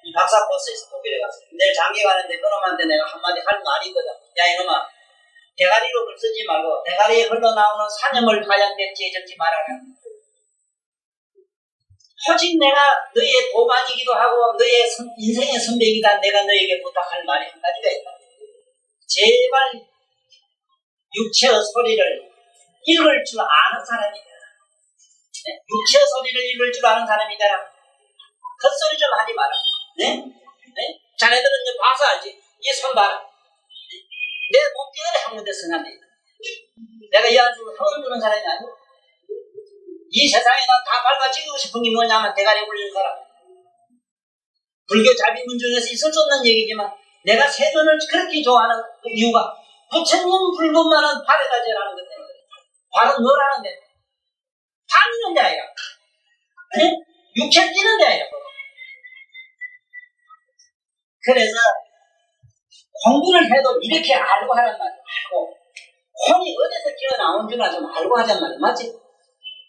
S1: 이 박사 코스에서 독일에 갔어. 내일 장기 가는데 그놈한테 내가 한마디 할 말이 있거든. 야 이놈아 대가리로 글 쓰지 말고 대가리에 흘러나오는 사념을 파양됐지에 적지 말아라. 오직 내가 너의 도반이기도 하고 너의 인생의 선배이기다. 내가 너에게 부탁할 말이 한 가지가 있다. 제발 육체의 소리를 읽을 줄 아는 사람이 되라. 육체의 소리를 읽을 줄 아는 사람이 되라. 헛소리 좀 하지 마라. 네? 자네들은 이제 봐서 알지. 이 손 봐라. 내 몸뚱이를 한 군데 쓰는데 내가 이 안주를 허물주는 사람이 아니고 이 세상에 난 다 밟아지고 싶은 게 뭐냐면 대가리 굴리는 사람. 불교 자비문 중에서 있을 수 없는 얘기지만 내가 세존을 그렇게 좋아하는 그 이유가 부처님 불법만은 발에다 제라는 것 때문에. 발은 뭘 하는데? 파는 데 아니라 육체를 뛰는 데 아니라. 그래서 공부를 해도 이렇게 알고 하란 말이야. 하고 혼이 어디서 기어나온 줄나 좀 알고 하란 말이야. 맞지?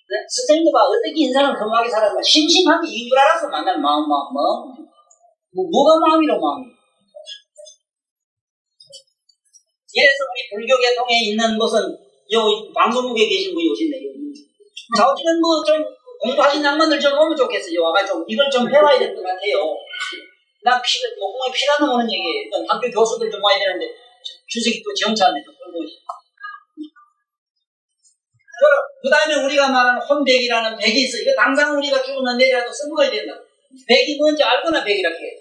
S1: 네? 선생님도 봐. 어떻게 인생을 건강하게 살았나. 심심하게 이길 줄 알았어. 만날 마음. 뭐가 마음이로 마음. 이래서 우리 불교 계통에 있는 것은 요 방송국에 계신 분이 오신대요. 자, 어쨌든 좀 공부하신 양반들 좀 오면 좋겠어요. 와가 좀 이걸 좀 해와야 될 것 같아요. 나 목공에 피가 나오는 얘기예요. 학교 교수들 좀 와야 되는데 주석이 또 정차하는데 좀 끌고 오시죠. 그 다음에 우리가 말하는 혼백이라는 백이 있어. 이거 당장 우리가 죽으면 내일이라도 써먹어야 된다. 백이 뭔지 알거나 백이라고 해.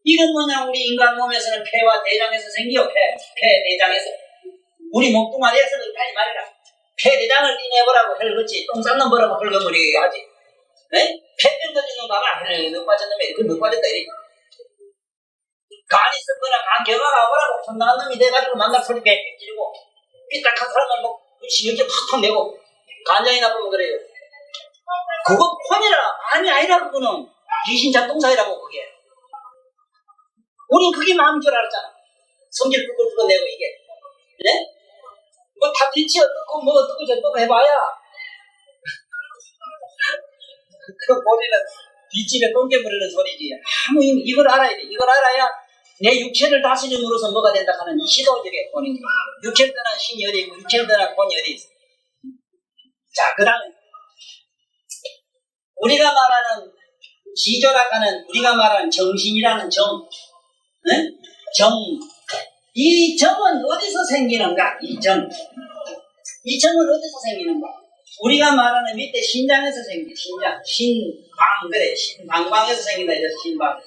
S1: 이건 뭐냐, 우리 인간 몸에서는 폐와 대장에서 생겨. 폐, 대장에서. 우리 몸뚱아리에서 그렇게 말해라. 폐, 대장을 띠내보라고 헐그지. 똥 싼 놈 보라고 헐거머리게 하지. 네? 폐병 터진 놈 봐봐. 너 빠졌는데, 너 빠졌다, 이래. 간이 썩거나 간 경화가 오라고 혼나는 놈이 돼가지고 만날 소리 빽빽 삐딱한 사람은 뭐, 이렇게 팍팍 내고, 간장이 나쁘면 그래요. 그거 혼이라. 아니, 아니라, 그거는. 귀신 잡동사이라고, 그게. 우린 그게 마음인 줄 알았잖아. 성질 끄고 내고 이게. 네? 뭐 다 빛이 어떻고 뭐 어떻고 저떻고 해봐야 그 머리는 뒷집에 똥개 부리는 소리지. 아무 이걸 알아야 돼. 이걸 알아야 내 육체를 다스림으로써 뭐가 된다 하는 시도적인 본인이. 육체를 떠난 신이 어디 있고 육체를 떠난 본이 어디 있어. 자, 그 다음에 우리가 말하는 지조라고 우리가 말하는 정신이라는 정. 네? 정. 이 정은 어디서 생기는가? 이 정. 이 정은 어디서 생기는가? 우리가 말하는 밑에 신장에서 생기. 신장. 신방. 그래. 신방방에서 생긴다. 이래서 신방.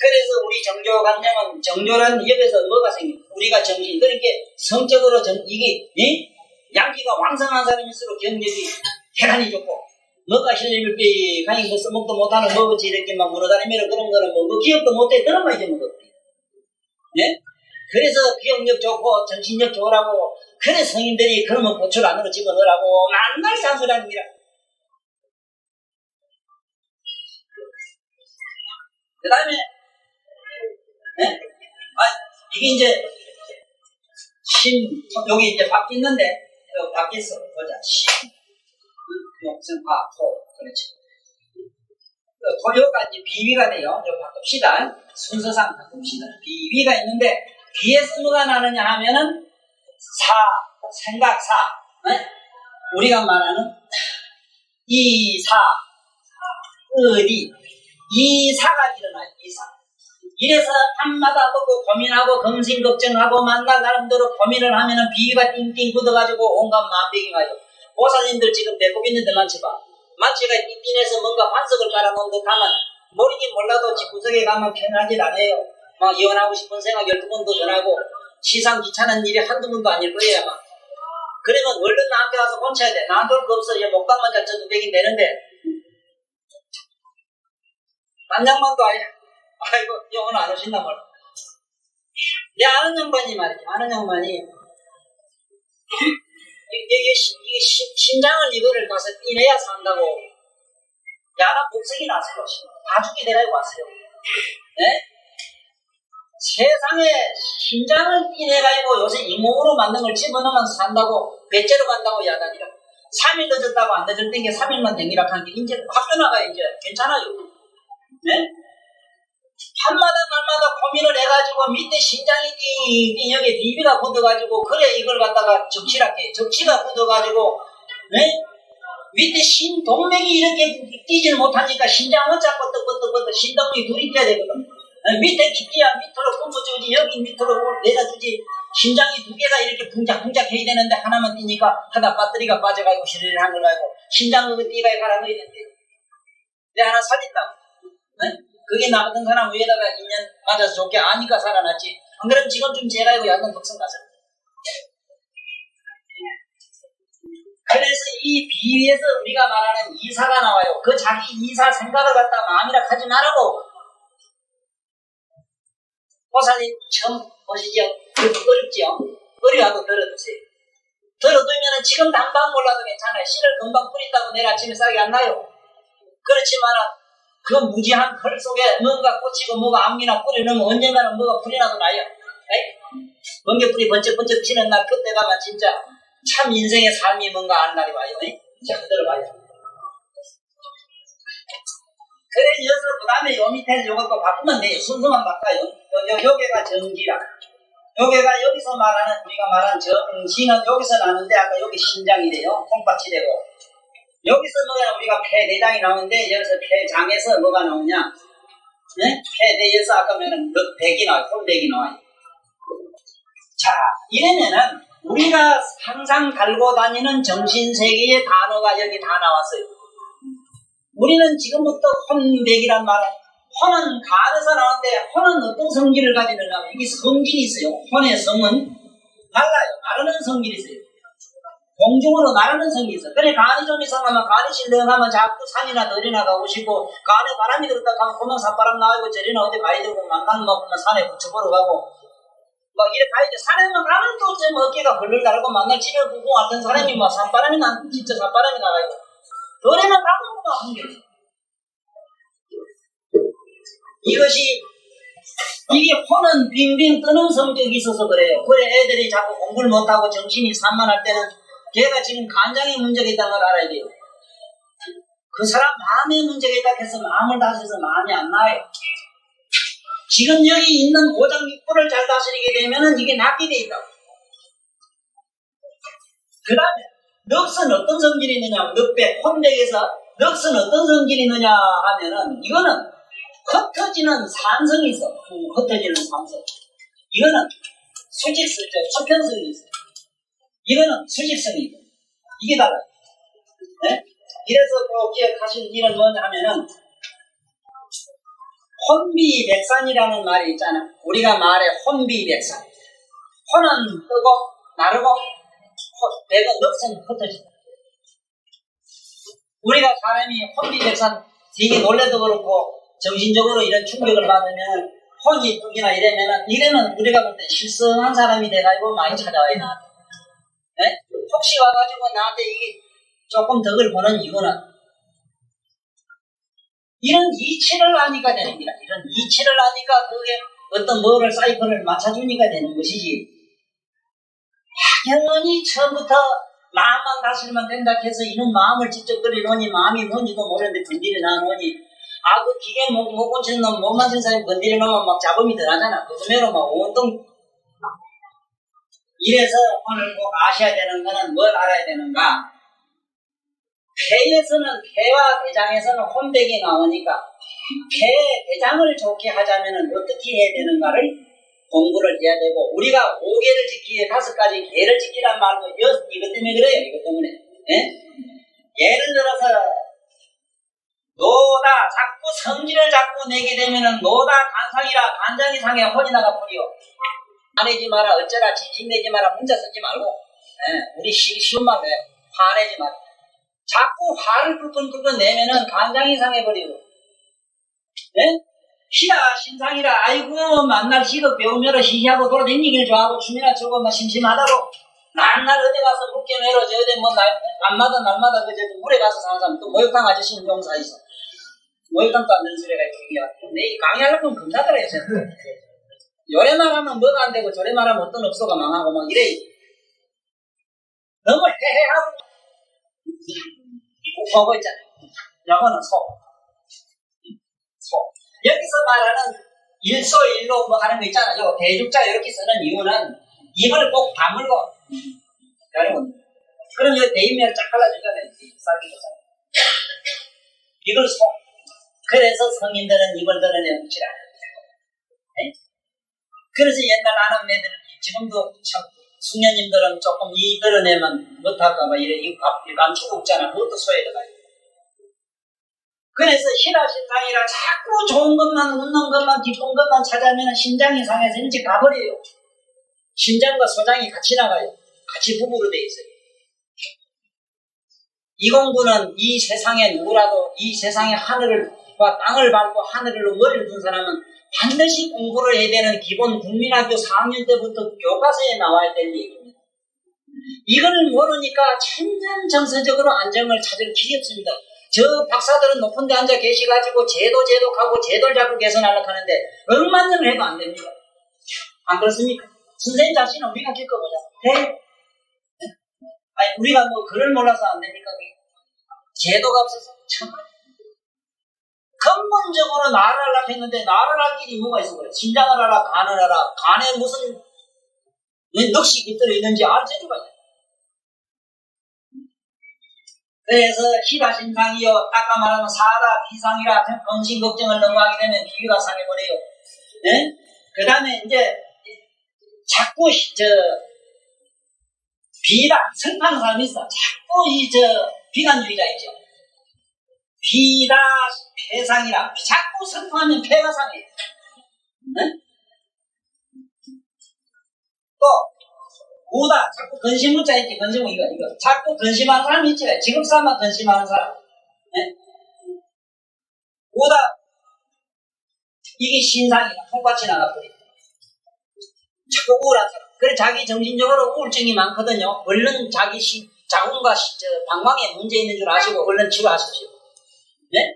S1: 그래서 우리 정조관념은 정조라는 여기서 뭐가 생겨? 우리가 정신. 그러니까 성적으로 이게 양기가 왕성한 사람일수록 경력이 대단히 좋고 뭐가 힐리를 삐가니 뭐 써먹도 못하는 뭐지 이렇게만 물어다니면 그런 거는 뭐 기억도 못해 그런 말 잊어먹었대. 네? 그래서 기억력 좋고 정신력 좋으라고 그래 성인들이 그러면 고추를 안으로 집어넣으라고 만날 잔소리하는 거라. 그 다음에 이게 이제 여기 이제 바뀌 있는데 바뀌었어. 보자. 그렇죠. 토요가 이제 비위가 돼요. 이거 바꿉시다. 순서상 바꿉시다. 비위가 있는데 비에서 뭐가 나느냐 하면은 생각 네? 우리가 말하는 이사, 의리, 이사가 일어나요. 이사. 이래서 밤마다 보고 고민하고 검신 걱정하고 만날 나름대로 고민을 하면은 비위가 띵띵 굳어가지고 온갖 마음백이 와요. 보살님들 지금 배꼽 있는 데 만져봐. 만지가 띵띵해서 뭔가 반석을 깔아놓은 듯 하면 모르긴 몰라도 집 구석에 가면 편하질 않아요. 막 이혼하고 싶은 생각 12번도 전하고 시상 귀찮은 일이 한두 번도 아닐 거예요 아마. 그러면 얼른 나한테 와서 고쳐야 돼. 나한테 올 거 없어. 목감만 잘 쳐도 되긴 되는데 딴양반도 아니야. 아이고 영혼 안 오신다 뭘. 내 아는 양반이 말이지. 아는 양반이 이게 신장을 이거를 가서 띠내야 산다고 야간 복색이 나세요. 다 죽게 되라고 왔어요. 네? 세상에 심장을 띠내가지고 요새 잇몸으로 만든 걸 집어넣으면서 산다고 배째로 간다고 야단이라. 3일 늦었다고 안 늦을 땐게 3일만 댕기라 하는 게 이제 확 변화가 이제 괜찮아요. 네? 밤마다 날마다 고민을 해가지고 밑에 심장이 여기 비비가 굳어가지고 그래 이걸 갖다가 적치라게 적치가 굳어가지고 네? 밑에 동맥이 이렇게 뛰질 못하니까 심장은 자꾸 끄떡끄떡 심동이 둘이 뛰어야 되거든. 밑에 깊이야 밑으로 뿜어주지 여기 밑으로 내려주지 심장이 두 개가 이렇게 붕작붕작 해야 되는데 하나만 뛰니까 하나 배터리가 빠져가지고 시리를 한 걸 가지고 심장을 뛰가 갈아 넣어야 된대. 내가 하나 살린다고. 네? 그게 나 같은 사람 위에다가 2년 맞아서 좋게 아니까 살아났지. 안 그러면 지금쯤 제가 이거 약간 독성 갔을 그래서 이 비위에서 우리가 말하는 이사가 나와요. 그 자기 이사 생각을 갖다 마음이라 하지 말라고. 보살님 처음 보시죠? 어렵지요? 어려워도 들어두세요. 들어두면 지금 당장 몰라도 괜찮아요. 씨를 금방 뿌린다고 내일 아침에 싹이 안 나요. 그렇지만 그 무지한 털 속에 뭔가 꽂히고 뭐가 암기나 뿌리 넣으면 언젠가는 뭐가 불이 나도 나요. 번개불이 번쩍번쩍 피는 날 그때 가면 진짜 참 인생의 삶이 뭔가 아는 날이 와요. 자, 들어봐요. 그래, 이어서 그 다음에 요 밑에 요것도 바꾸면 돼요. 순서만 바꿔요. 요게가 정지라. 요게가 여기서 말하는, 우리가 말하는 정지는 여기서 나는데, 아까 여기 심장이래요. 콩밭이 되고. 여기서 뭐가 우리가 폐대장이 나오는데, 여기서 폐장에서 뭐가 나오냐. 네? 폐대에서 아까 말하는 백이 나와요. 홀백이 나와요. 자, 이러면은, 우리가 항상 달고 다니는 정신세계의 단어가 여기 다 나왔어요. 우리는 지금부터 혼백이란 말은 혼은 간에서 나오는데 혼은 어떤 성질을 가지느냐 하면 여기 성질이 있어요. 혼의 성은 달라요. 나르는 성질이 있어요. 공중으로 나르는 성질이 있어요. 그래 간이 좀 이상하면 간이 실렁하면 자꾸 산이나 들이나 가고 싶고 간에 바람이 들었다 하면 보면 산바람 나오고 저리나 어디 가야 되고 만나면 먹으면 산에 붙여보러 가고 막 이래 가야지. 산에만 가면 또 좀 어깨가 벌렁 달고 만날 집에 구고 왔던 사람이 막 산바람이 진짜 산바람이 나가요. 노래만 가면 뭐 하는 게 이것이 이게 혼은 빙빙 뜨는 성격이 있어서 그래요. 그래 애들이 자꾸 공부를 못하고 정신이 산만할 때는 걔가 지금 간장에 문제가 있다는 걸 알아야 돼요. 그 사람 마음에 문제가 있다고 해서 마음을 다스려서 마음이 안 나와요. 지금 여기 있는 오장육부를 잘 다스리게 되면은 이게 낫게 돼 있다고. 그 다음에 넋은 어떤 성질이 있느냐, 넋백, 혼백에서 넋은 어떤 성질이 있느냐 하면은 이거는 흩어지는 산성이 있어. 흩어지는 산성. 이거는 수평성이 있어. 이거는 수직성이 있어. 이게 달라요. 네? 이래서 또 기억하실 일은 뭐냐 하면은 혼비백산이라는 말이 있잖아. 우리가 말해 혼비백산. 혼은 뜨고 나르고 내가 넋은 흩어진다. 우리가 사람이 혼비백산 되게 놀래도 그렇고 정신적으로 이런 충격을 받으면 혼이 뜨기나 이러면 우리가 볼 때 실성한 사람이 돼가지고 많이 찾아와요. 네? 혹시 와가지고 나한테 이게 조금 덕을 보는 이유는 이런 이치를 아니까 되는 거다. 이런 이치를 아니까 그게 어떤 뭐를 사이클을 맞춰주니까 되는 것이지. 당연히 처음부터 마음만 다스리면 된다 해서 이런 마음을 직접 그리노니 마음이 뭔지도 모르는데 건드려 나오니 그 기계 못 고치는 놈, 못 맞은 사람이 건드려 놓으면 막 잡음이 들어가잖아. 그러면 막 온통 이래서 오늘 꼭 아셔야 되는 거는 뭘 알아야 되는가? 폐에서는 폐와 대장에서는 혼백이 나오니까 폐, 대장을 좋게 하자면 어떻게 해야 되는가를 공부를 해야 되고 우리가 5개를 지키기 위해 5가지 개를 지키란 말도 이것 때문에 그래요. 이것 때문에. 예? 예를 들어서 노다 자꾸 성질을 자꾸 내게 되면은 노다 간상이라 간장이상에 혼이 나가 버려. 화내지 마라 어쩌라 진심내지 마라 문자 쓰지 말고 우리 쉬운 말로 해요. 화내지 마라. 자꾸 화를 끄끈끄끈 내면은 간장이 상해버리고 희라 신상이라 아이고 만날 희덕 배우면은 희희하고 돌아다니기를 좋아하고 춤이나 추고 막 심심하다고 날날 어디 가서 묵게 내려 저기 뭐 날마다 그저 물에 가서 사는 사람 또 목욕탕 아저씨는 용사 있어. 목욕탕도 안 되는 소리가 있기야. 내일 강의하려면 금사더라 했어요. 요래 말하면 뭐가 안 되고 저래 말하면 어떤 업소가 망하고 막 이래. 너무 해해하고 보고 있잖아요. 요거는 소. 여기서 말하는 일소일로 뭐 하는 거 있잖아요. 대죽자 이렇게 쓰는 이유는 입을 꼭 다물고 여러분. 그럼 이 대인면을 쫙 갈라주잖아요. 쌀기 좋잖아요. 이걸 소. 그래서 성인들은 입을 드러내 묻질 않아요. 네? 그래서 옛날 아남매들 지금도 참 숙녀님들은 조금 이 드러내면 못할까봐 이래 입 감추고 웃잖아. 그것도 소에 들어가요. 그래서 희라신상이라 자꾸 좋은 것만 웃는 것만 기쁜 것만 찾아내면 신장이 상해서 일찍 가버려요. 신장과 소장이 같이 나가요. 같이 부부로 돼 있어요. 이 공부는 이 세상에 누구라도 이 세상의 하늘과 땅을 밟고 하늘로 머리를 둔 사람은 반드시 공부를 해야 되는 기본 국민학교 4학년 때부터 교과서에 나와야 될 얘기입니다. 이걸 모르니까 천연정서적으로 안정을 찾을 길이 없습니다. 저 박사들은 높은 데 앉아 계시가지고 제도하고 제도를 잡고 개선하려고 하는데 얼마 년을 해도 안 됩니다. 안 그렇습니까? 선생님 자신은 우리가 겪어보자. 돼? 아니 우리가 뭐 글을 몰라서 안 됩니까? 제도가 없어서 참 근본적으로 나를 하려고 했는데 나를 할 길이 뭐가 있어 그래. 신장을 하라 간을 하라 간에 무슨 넋이 깃들어 있는지 알 재주가 있어요. 그래서 희라신상이요 아까 말하면 사다 비상이라 건신 걱정을 너무 하게 되면 비위가 상해버려요. 네? 그 다음에 이제 자꾸 비다 설파하는 사람이 있어. 자꾸 비관주의자 있죠. 비다 폐상이라 자꾸 설파하면 폐가 상해. 네? 또 오다 자꾸 근심문자 있지. 근심문 이거 자꾸 근심하는 사람이 있지. 지급사만 근심하는 사람. 네? 오다 이게 신상이야. 손같이 나가버려. 자꾸 우울한 사람. 그래 자기 정신적으로 우울증이 많거든요. 얼른 자기 자궁과 방광에 문제 있는 줄 아시고 얼른 치료하십시오. 네?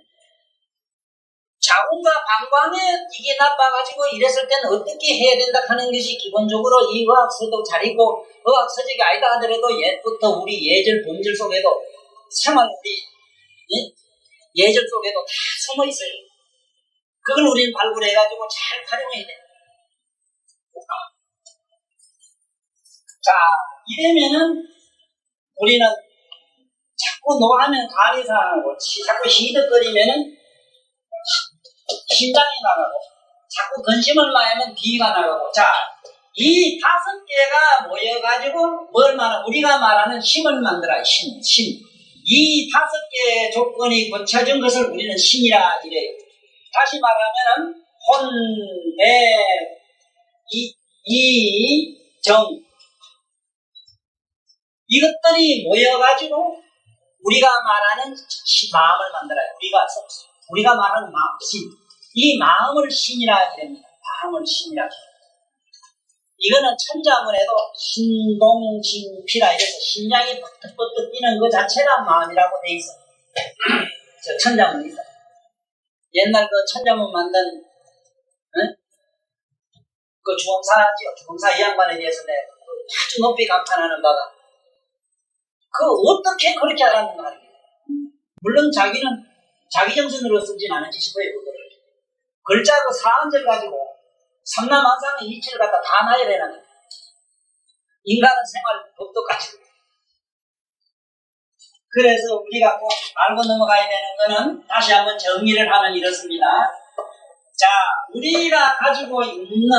S1: 자궁과 방광에 이게 나빠가지고 이랬을 때는 어떻게 해야 된다 하는 것이 기본적으로 이 의학서도 잘 있고 의학서적이 아니다 하더라도 옛부터 우리 예절 본질 속에도 생활 우리 예절 속에도 다 숨어 있어요. 그걸 우리는 발굴해가지고 잘 활용해야 돼요. 자, 이러면은 우리는 자꾸 노하면 간이 상하고 자꾸 희덕거리면은 심장이 나가고 자꾸 근심을 많이 하면 비위가 나가고 자, 이 5개가 모여가지고 우리가 말하는 힘을 만들어요. 힘. 이 5개의 조건이 갖춰진 것을 우리는 신이라 이래요. 다시 말하면은 혼, 내, 정 이것들이 모여가지고 우리가 말하는 마음을 만들어요. 우리가 말하는 마음, 신. 이 마음을 신이라 이랍니다. 마음을 신이라. 이거는 천자문에도 신동신피라 이래서 심장이 뻗떡뻗떡 뛰는 그 자체가 마음이라고 돼 있어. 저 천자문이 있어. 옛날 그 천자문 만든 그 주검사 이 양반에 대해서 내가 아주 높이 감탄하는 바가 어떻게 그렇게 알았는가 하는 거예요. 물론 자기는 자기 정신으로 쓰진 않은지 싶어요. 그거를. 글자고 사한절 가지고 삼남한상의 이치를 갖다 다 나열해놨는 거예요. 인간은 생활 법도 가지고. 그래서 우리가 꼭 알고 넘어가야 되는 거는 다시 한번 정리를 하면 이렇습니다. 자, 우리가 가지고 있는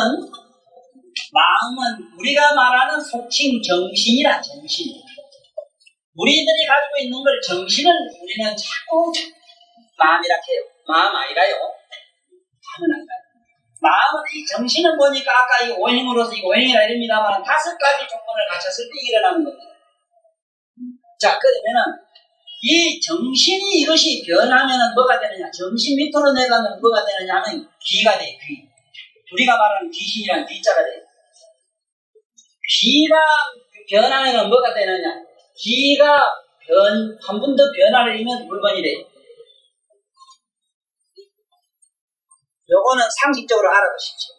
S1: 마음은 우리가 말하는 속칭 정신이라 정신. 우리들이 가지고 있는 걸 정신을 우리는 자꾸 마음이라 해요. 마음 아니라요. 마음은 아니라요. 마음은 이 정신은 보니까 아까 이 오행으로서 이 오행이라 이럽니다만 5가지 조건을 갖췄을 때 일어나는 겁니다. 자, 그러면은 이 정신이 이것이 변하면은 뭐가 되느냐? 정신 밑으로 내려가면 뭐가 되느냐 하면 귀가 돼요. 귀. 우리가 말하는 귀신이란 귀자가 돼요. 귀가 변하면은 뭐가 되느냐? 귀가 한 번 더 변화를 일으키면 물건이 돼요. 요거는 상식적으로 알아보십시오.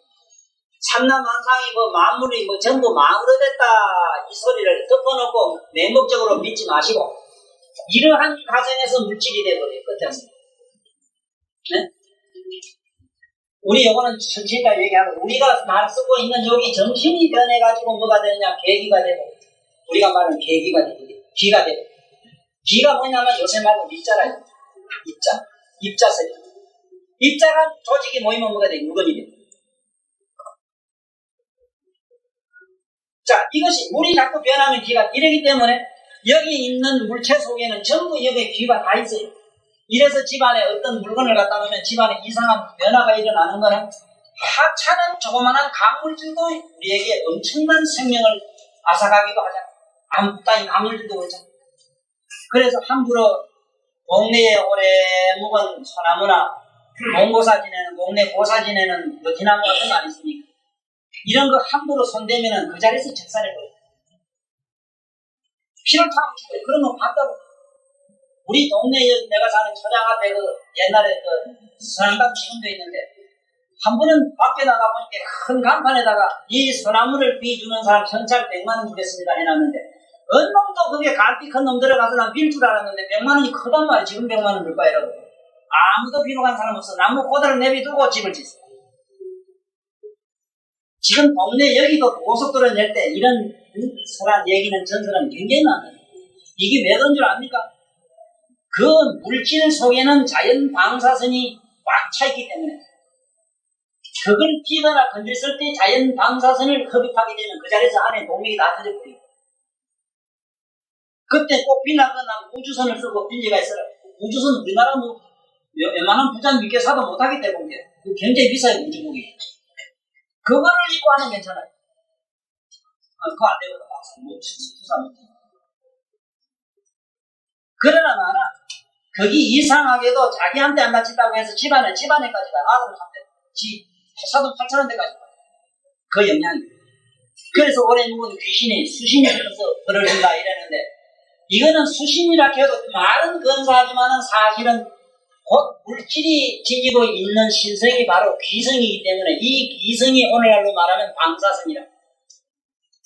S1: 삼라만상이 뭐 만물이 뭐 전부 마음으로 됐다 이 소리를 덮어놓고 맹목적으로 믿지 마시고 이러한 과정에서 물질이 되버려요. 끝에서. 네? 우리 요거는 천천히 얘기하고 우리가 말 쓰고 있는 여기 정신이 변해가지고 뭐가 되느냐 계기가 되고 우리가 말하는 계기가 되고 기가 되고 기가 뭐냐면 요새 말로 입자라요. 입자세요. 입자가 조직이 모이면 뭐가 돼? 물건이 돼. 자, 이것이 물이 자꾸 변하면 기가 이러기 때문에 여기 있는 물체 속에는 전부 여기에 기가 다 있어요. 이래서 집안에 어떤 물건을 갖다 놓으면 집안에 이상한 변화가 일어나는 거는 하찮은 조그마한 강물질도 우리에게 엄청난 생명을 앗아가기도 하잖아. 아무 따위 강물질도 그렇잖아. 그래서 함부로 동네에 오래 묵은 소나무나 공고사 지내는 동네 고사 지내는 느티나무 같은 거 아니습니까? 이런 거 함부로 손대면은 그 자리에서 책살해버려요. 피를 타고 죽어요. 그러면 봤다고. 우리 동네에 내가 사는 초장 앞에 그 옛날에 그 선암담 지금도 있는데 한 번은 밖에 나가보니까 큰 간판에다가 이 소나무를 비주는 사람 현찰 100만 원 주겠습니다 해놨는데 어느 놈도 그게 갈피 큰 놈 들어가서 난 빌 줄 알았는데 100만 원이 크단 말이야. 지금 100만 원 줄 거야 이러고 아무도 비로 간 사람 없어. 나무 고다를 내비두고 집을 짓어. 지금 동네 여기도 고속도로 낼 때 이런 소란 얘기는 전설은 굉장히 많아요. 이게 왜 그런 줄 압니까? 그 물질 속에는 자연 방사선이 꽉 차 있기 때문에 그걸 피거나 건드렸을 때 자연 방사선을 흡입하게 되면 그 자리에서 안에 동맥이 다 터져버려요. 그때 꼭 빌라거나 우주선을 쓰고 빌리가 있어요. 우주선 우리나라 뭐 웬만한 부자 믿게 사도 못하기 때문에 그 굉장히 비싸요 우주복이. 그거를 입고 하면 괜찮아요. 그거 안 되거든. 뭐 수사 못해. 그러나 마나 거기 이상하게도 자기한테 안 다친다고 해서 집안에까지 가 아들을 한대. 사돈 8,000원 대까지 가. 그 영향이. 그래서 오래 묵은 귀신이 수신이 흘러서 벌어진다 이랬는데 이거는 수신이라 해도 말은 근사하지만은 사실은 곧 물질이 지니고 있는 신성이 바로 귀성이기 때문에 이 귀성이 오늘날로 말하면 방사선이라.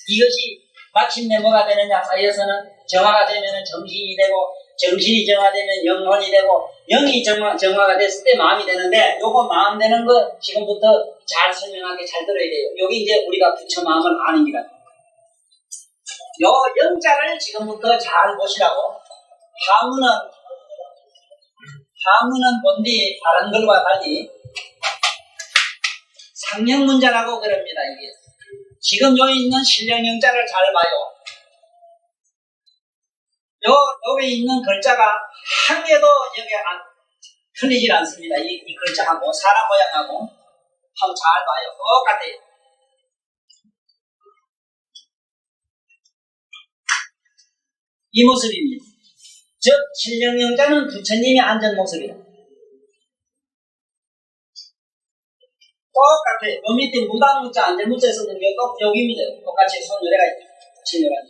S1: 이것이 마침내 뭐가 되느냐 사이에서는 정화가 되면 정신이 되고 정신이 정화되면 영혼이 되고 영이 정화가 됐을 때 마음이 되는데 요거 마음 되는 거 지금부터 잘 설명하게 잘 들어야 돼요. 여기 이제 우리가 부처 마음을 아는 기라. 요 영자를 지금부터 잘 보시라고. 하무는 뭔디 다른 걸과 달리 상형문자라고 그럽니다. 이게 지금 여기 있는 신령영자를 잘 봐요. 여기 있는 글자가 한 개도 여기 틀리질 않습니다. 이 글자하고 사람 모양하고 한번 잘 봐요. 똑같아요. 이 모습입니다. 즉 신령영자는 부처님이 앉은 모습이다. 똑같아요. 요 밑에 무당문자 앉을문자에 쓰는 게 여기입니다. 똑같이 손요래가 있죠. 친요라니.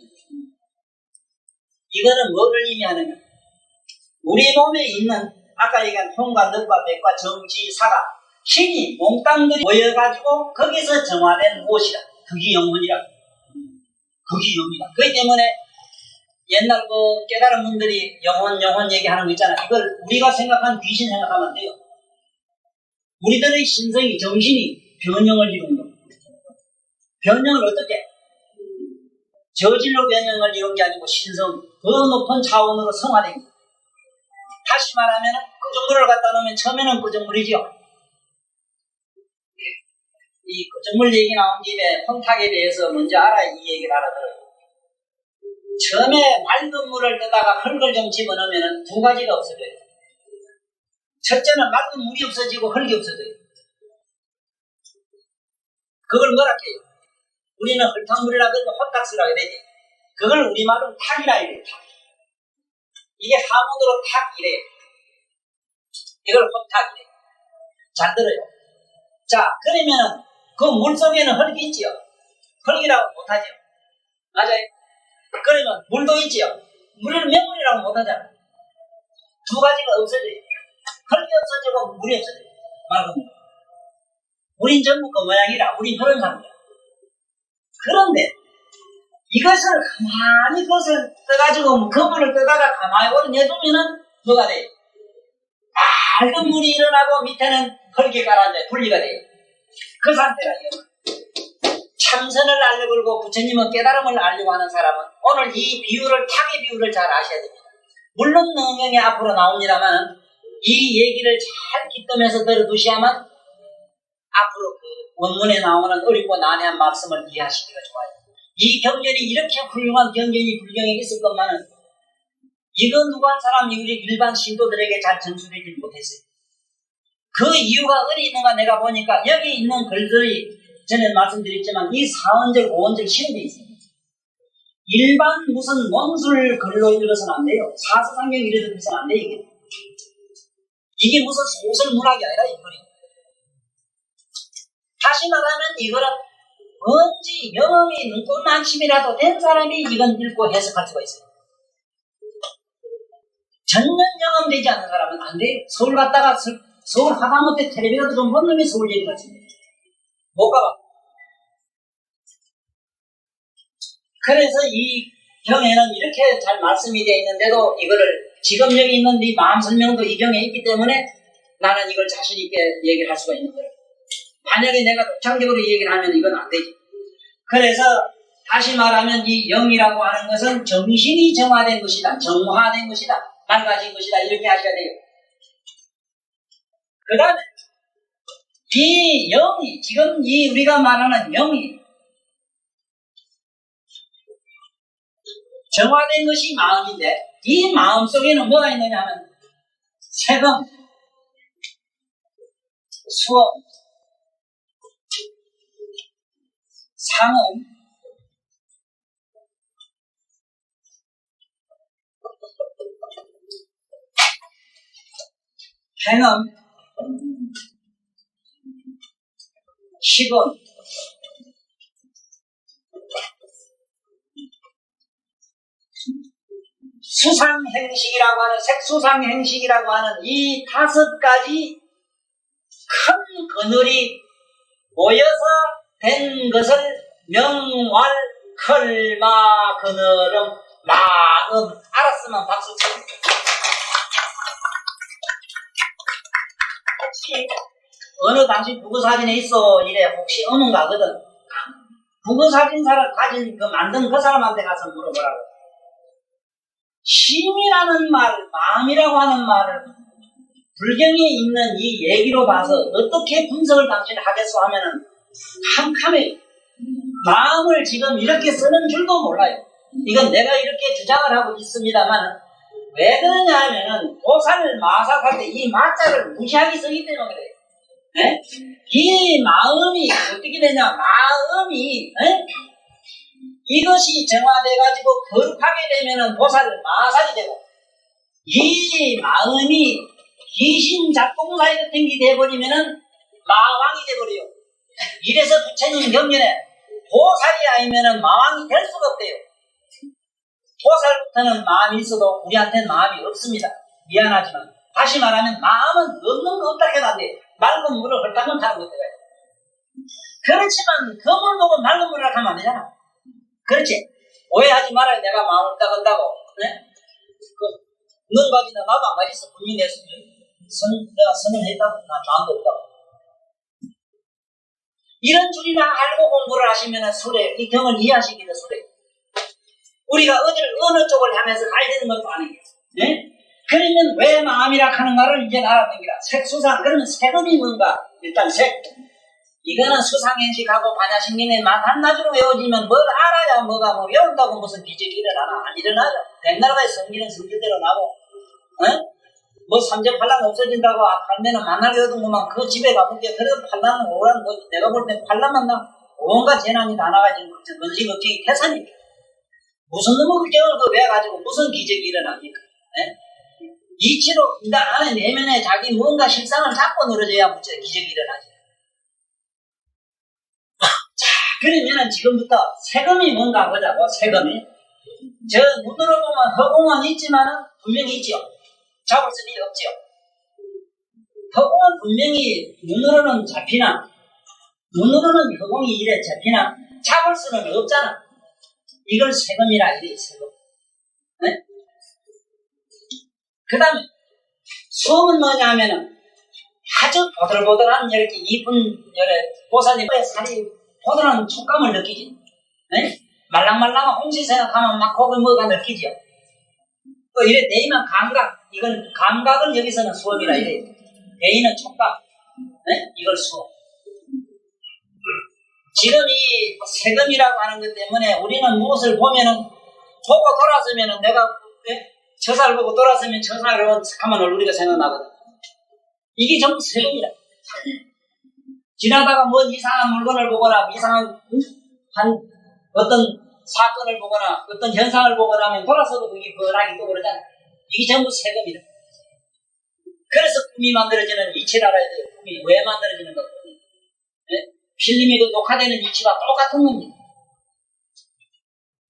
S1: 이거는 뭐를 의미하느냐? 우리 몸에 있는 아까 얘기한 흉과 늑과 백과 정지, 사가 힘이 몽땅들이 모여가지고 거기서 정화된 무엇이다. 그게 영혼이라. 그게 영이다. 그렇기 때문에 옛날 그 깨달은 분들이 영혼 얘기하는 거 있잖아. 이걸 우리가 생각한 귀신 생각하면 안 돼요. 우리들의 신성이 정신이 변형을 이룬 거. 변형을 어떻게? 저질로 변형을 이룬 게 아니고 신성, 더 높은 차원으로 성화된 거. 다시 말하면 끄정물을 갖다 놓으면 처음에는 끄정물이죠. 이 끄정물 얘기 나온 김에 혼탁에 대해서 먼저 이 얘기를 알아들어요. 처음에 맑은 물을 떠다가 흙을 좀 집어넣으면 두 가지가 없어져요. 첫째는 맑은 물이 없어지고 흙이 없어져요. 그걸 뭐라 해요? 우리는 흙탕물이라 그러고 헛딱스라고 해야 되지. 그걸 우리말로 탁이라 해요. 탁. 이게 하문으로 탁이래요. 이걸 헛탁이래요. 잘 들어요. 자, 그러면은 그 물 속에는 흙이 있지요. 흙이라고 못하죠. 맞아요. 그러면 물도 있지요. 물을 맹물이라고 못하잖아. 두 가지가 없어져요. 흙이 없어지고 물이 없어져요. 맑은 물. 우린 전부 그 모양이라. 우린 그런 사람이야. 그런데 이것을 가만히 그것을 떠가지고 그물을 떠다가 가만히 오려내두면은 뭐가 돼? 맑은 물이 일어나고 밑에는 헐게 가라앉아 분리가 돼. 그 상태가 이거. 참선을 알려고 부처님은 깨달음을 알려고 하는 사람은 오늘 이 비유를 탁의 비유를 잘 아셔야 됩니다. 물론 능경이 앞으로 나옵니다만 이 얘기를 잘 깃들면서 들어두셔야만 앞으로 그 원문에 나오는 어렵고 난해한 말씀을 이해하시기가 좋아요. 이 경전이 이렇게 훌륭한 경전이 불경에 있을 것만은 이거 누구 한 사람이 우리 일반 신도들에게 잘 전수되지 못했어요. 그 이유가 어디 있는가 내가 보니까 여기 있는 글들이 전에 말씀드렸지만 이 4원절, 5원절 시험에 있습니다. 일반 무슨 원술 글로 읽어서는 안 돼요. 사서상경 읽어서는 안 돼요. 이게 무슨 소설 문학이 아니라 이거예요. 다시 말하면 이거는 뭔지 영험이 눈꽃만침이라도 된 사람이 이건 읽고 해석할 수가 있어요. 전면 영험되지 않은 사람은 안 돼요. 서울 갔다가 서울 하다못해 텔레비라도 좀 본 놈이 서울 얘기 같습니다. 못 가봐. 그래서 이 경에는 이렇게 잘 말씀이 되어 있는데도 이거를 지금 여기 있는 네 마음 설명도 이 경에 있기 때문에 나는 이걸 자신 있게 얘기를 할 수가 있는 거예요. 만약에 내가 독창적으로 얘기를 하면 이건 안 되지. 그래서 다시 말하면 이 영이라고 하는 것은 정신이 정화된 것이다. 정화된 것이다. 맑아진 것이다. 이렇게 하셔야 돼요. 그 다음에 이 영이 지금 이 우리가 말하는 영이 정화된 것이 마음인데 이 마음 속에는 뭐가 있느냐 하면 세금, 수업, 상음, 행음, 식음, 수상행식이라고 하는 색수상행식이라고 하는 이 5가지 큰 그늘이 모여서 된 것을 명왈 클마 그늘음 마음 알았으면 박수 쳐. 혹시 어느 당시 부부사진에 있어 이래 혹시 어느가 하거든. 부부사진사를 가진 그 만든 그 사람한테 가서 물어보라고. 심이라는 말, 마음이라고 하는 말을 불경에 있는 이 얘기로 봐서 어떻게 분석을 당신이 하겠소 하면은 캄캄해요. 마음을 지금 이렇게 쓰는 줄도 몰라요. 이건 내가 이렇게 주장을 하고 있습니다만 왜 그러냐 하면은 보살 마삭할 때 이 마자를 무시하게 쓰기 때문에 그래요. 네? 이 마음이 어떻게 되냐, 마음이 이것이 정화돼가지고 거룩하게 되면은 보살 마삭이 되고 이 마음이 귀신 작동사에 같은 게 돼버리면은 마왕이 돼버려요. 이래서 부처님 경전에 보살이 아니면은 마왕이 될 수가 없대요. 보살부터는 마음이 있어도 우리한테는 마음이 없습니다. 미안하지만 다시 말하면 마음은 없는 거 없다 해도 안 돼요. 맑은 물을 헐떡은 타는 것들이에요. 그렇지만 그 물 보고 맑은 물을 하면 안 되잖아. 그렇지? 오해하지 말아요. 내가 마음을 따간다고. 네? 능박이나 나도 안 가지서 분명히 내가 선을 했다고 난 마음도 없다고. 이런 줄이나 알고 공부를 하시면 소래, 이 경을 이해하시기도 소래. 우리가 어느 쪽을 향해서 가야 되는 것도 아니에요. 네? 그러면 왜 마음이라 하는가를 이제 알아보기라. 색수상, 그러면 색음이 뭔가? 일단 색. 이거는 수상행식하고 반야신경의 맛 한낮으로 외워지면 뭘 알아야 뭐가 뭐 외운다고 무슨 기적이 일어나나? 안 일어나죠. 백나라의 성질은 성질대로 나고, 뭐 삼재팔랑 없어진다고 팔면은 만날 외우던구만 그 집에 가볼게. 그래도 팔랑은 오란 뭐 내가 볼 때 팔랑만 나 온갖 재난이 다 나가지고 건식 걱정이 태산이니까. 무슨 놈의 걱정을 그 외워가지고 무슨 기적이 일어납니까? 이치로 인간 안에 내면에 자기 뭔가 실상을 잡고 늘어져야 무슨 기적이 일어나지. 자, 그러면은 지금부터 세금이 뭔가 보자고. 세금이 저 눈으로 보면 허공은 있지만은 분명히 있죠. 잡을 수는 없죠. 허공은 분명히 눈으로는 잡히나 눈으로는 허공이 이래 잡히나 잡을 수는 없잖아. 이걸 세금이라 이래 세금. 네? 그 다음에 수음은 뭐냐 하면은 아주 보들보들한 이렇게 이쁜 보살님의 살이 보들한 촉감을 느끼지. 네? 말랑말랑한 홍시 생각하면 막 거기 뭐가 느끼죠. 또 이래 내이면 감각, 이건 감각을 여기서는 수음이라 이래. 대인은 촉감, 네? 이걸 수음. 지금 이 세금이라고 하는 것 때문에 우리는 무엇을 보면은 보고 돌아서면은 내가 저 살 보고 돌아서면 저 살을 하면 우리가 생각나거든. 이게 전부 세금이라. 지나다가 뭔 이상한 물건을 보거나 이상한 어떤 사건을 보거나 어떤 현상을 보거나 하면 돌아서도 그게 번하게 떠오르잖아. 이게 전부 세금이다. 그래서 꿈이 만들어지는 이치를 알아야 돼요. 꿈이 왜 만들어지는 것. 네? 필름이 그 녹화되는 위치가 똑같은 겁니다.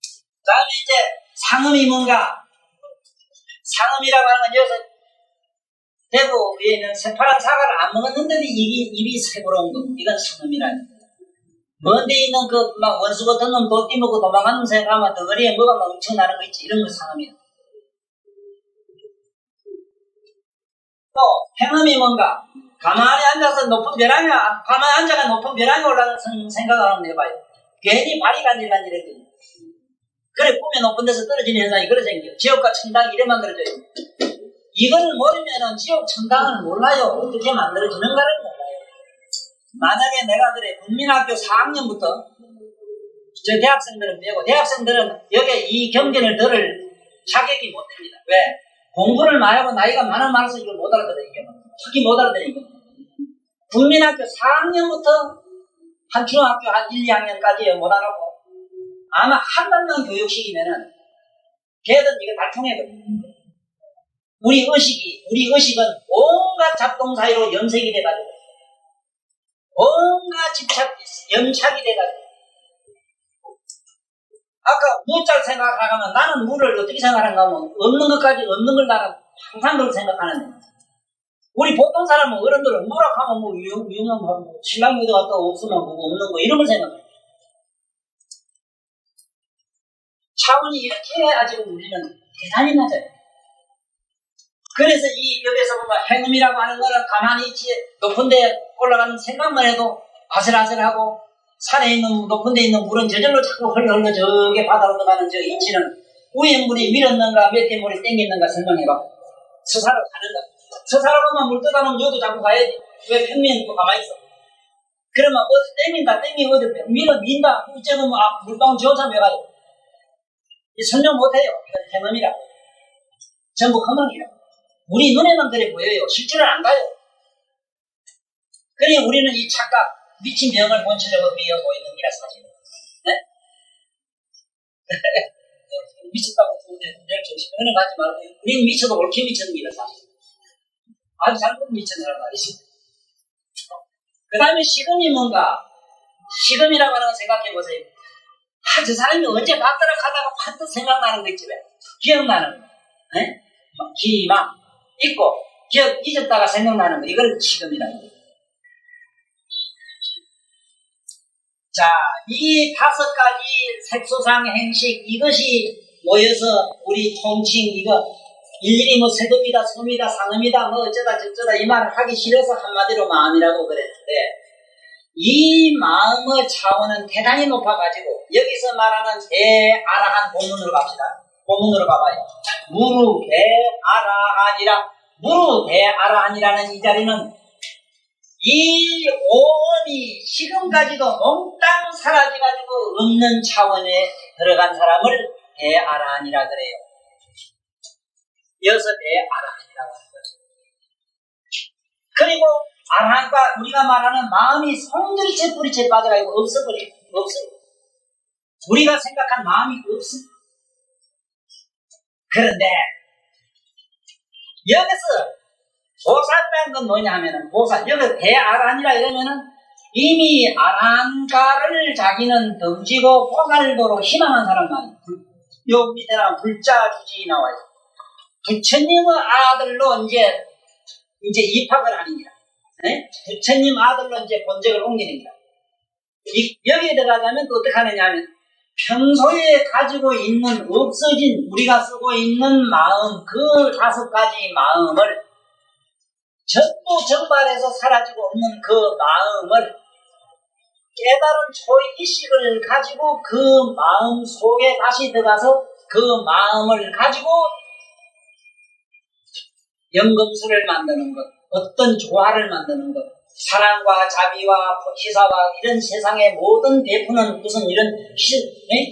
S1: 그 다음에 이제 상음이 뭔가? 상음이라고 하는 건 여기서 대구 위에 있는 새파란 사과를 안 먹었는데도 입이 새부러운 거. 이건 상음이라. 먼데 있는 그 막 원수 같은 놈 도끼 먹고 도망가는 생각하면 덩어리에 뭐가 막 엄청나는 거 있지. 이런 거 상음이야. 또 행음이 뭔가? 가만히 앉아서 높은 벼랑이, 가만히 앉아가 높은 벼랑이 올라가는 생각을 한번 해봐요. 괜히 발이 간질간질해지. 그래, 꿈에 높은 데서 떨어지는 현상이 그래 생겨. 지옥과 천당이 이래 만들어져요. 이거를 모르면은 지옥, 천당을 몰라요. 어떻게 만들어지는가를 몰라요. 만약에 내가 그래, 국민학교 4학년부터 저 대학생들은 배우고, 대학생들은 여기에 이 경전을 들을 자격이 못 됩니다. 왜? 공부를 많이 하고 나이가 많아서 이걸 못 알아들어요. 특히 못 알아들어요. 국민학교 4학년부터 한 중학교 한 1, 2학년까지 못 알아고 아마 한 달만 교육시키면은 걔들 이거 다 통해거든요. 우리 의식은 온갖 잡동 사이로 염색이 돼가지고 온갖 염착이 돼가지고 아까 무짤 생각하면 나는 무를 어떻게 생각하는가 하면 없는 것까지 없는 걸 나는 항상 그렇게 생각하는데 우리 보통 사람은 어른들은 뭐라고 하면 뭐 유용하면 뭐 신랑이 어디 갔다 없으면 뭐 없는 거 이런 걸 생각해요. 차원이 이렇게 아직 우리는 대단히 낮아요. 그래서 여기서 보면 행음이라고 하는 거는 가만히 있지 높은 데 올라가는 생각만 해도 아슬아슬하고 산에 있는 높은 데 있는 물은 저절로 자꾸 흘러 저게 바다로 들어가는 저 인치는 위에 물이 밀었는가 몇 대 물이 땡겼는가 설명해봐. 서사로 가는가. 서사로 가면 물 떠다놓으면 여도 자꾸 가야지. 왜 평면이 또 가만히 있어. 그러면 어디 땡기고 어디 민다. 어쩌면 물방울 저참 해가지고. 설명 못해요. 이건 행음이라. 전부 허망이라. 우리 눈에만 그래 보여요. 실제는 안 가요. 그러니 우리는 이 착각, 미친 병을 본체적으로 미어 보이는 게라 사실. 네? 미쳤다고 내가 정신 가지 말고 우리는 미쳐도 옳게 미치는 게라 사실. 아주 잘못 미치는 사람 말이지. 그 다음에 시금이 뭔가? 시금이라고 하는 거 생각해보세요. 저 사람이 언제 봤더라 하다가 판뜻 생각나는 거 있지 왜? 기억나는 거. 네? 기막 있고 기억 잊었다가 생각나는 거. 이걸 시금이라는 거예요. 자, 이 5가지 색소상 행식 이것이 모여서 우리 통칭 이거 일일이 뭐 세금이다, 섬이다, 상음이다, 뭐 어쩌다 저쩌다 이 말을 하기 싫어서 한마디로 마음이라고 그랬는데 이 마음의 차원은 대단히 높아가지고 여기서 말하는 대아라한 본문으로 갑시다. 본문으로 가봐요. 무르대아라한이라는 이 자리는 이 오온이 지금까지도 몽땅 사라져가지고 없는 차원에 들어간 사람을 대아라한이라 그래요. 이어서 대아라한이라고 하는 거죠. 그리고 아라한과 우리가 말하는 마음이 송두리째 뿌리째 빠져가지고 없어버려요. 없어요. 우리가 생각한 마음이 없어. 그런데 여기서 보살이라는 건 뭐냐 하면은 보살, 여기 대아라한이라 이러면은 이미 아라한가를 자기는 던지고 보살도로 희망한 사람만 요 밑에 나온 불자주지 나와요. 부처님의 아들로 이제 입학을 하는 거야. 네? 부처님 아들로 이제 본적을 옮기는 거야. 여기에 들어가자면 또 어떻게 하느냐 하면 평소에 가지고 있는 없어진 우리가 쓰고 있는 마음 그 5가지 마음을 전부 정발해서 사라지고 없는 그 마음을 깨달은 초의식을 가지고 그 마음 속에 다시 들어가서 그 마음을 가지고 연금술을 만드는 것, 어떤 조화를 만드는 것, 사랑과 자비와 희사와 이런 세상의 모든 베푸는 무슨 이런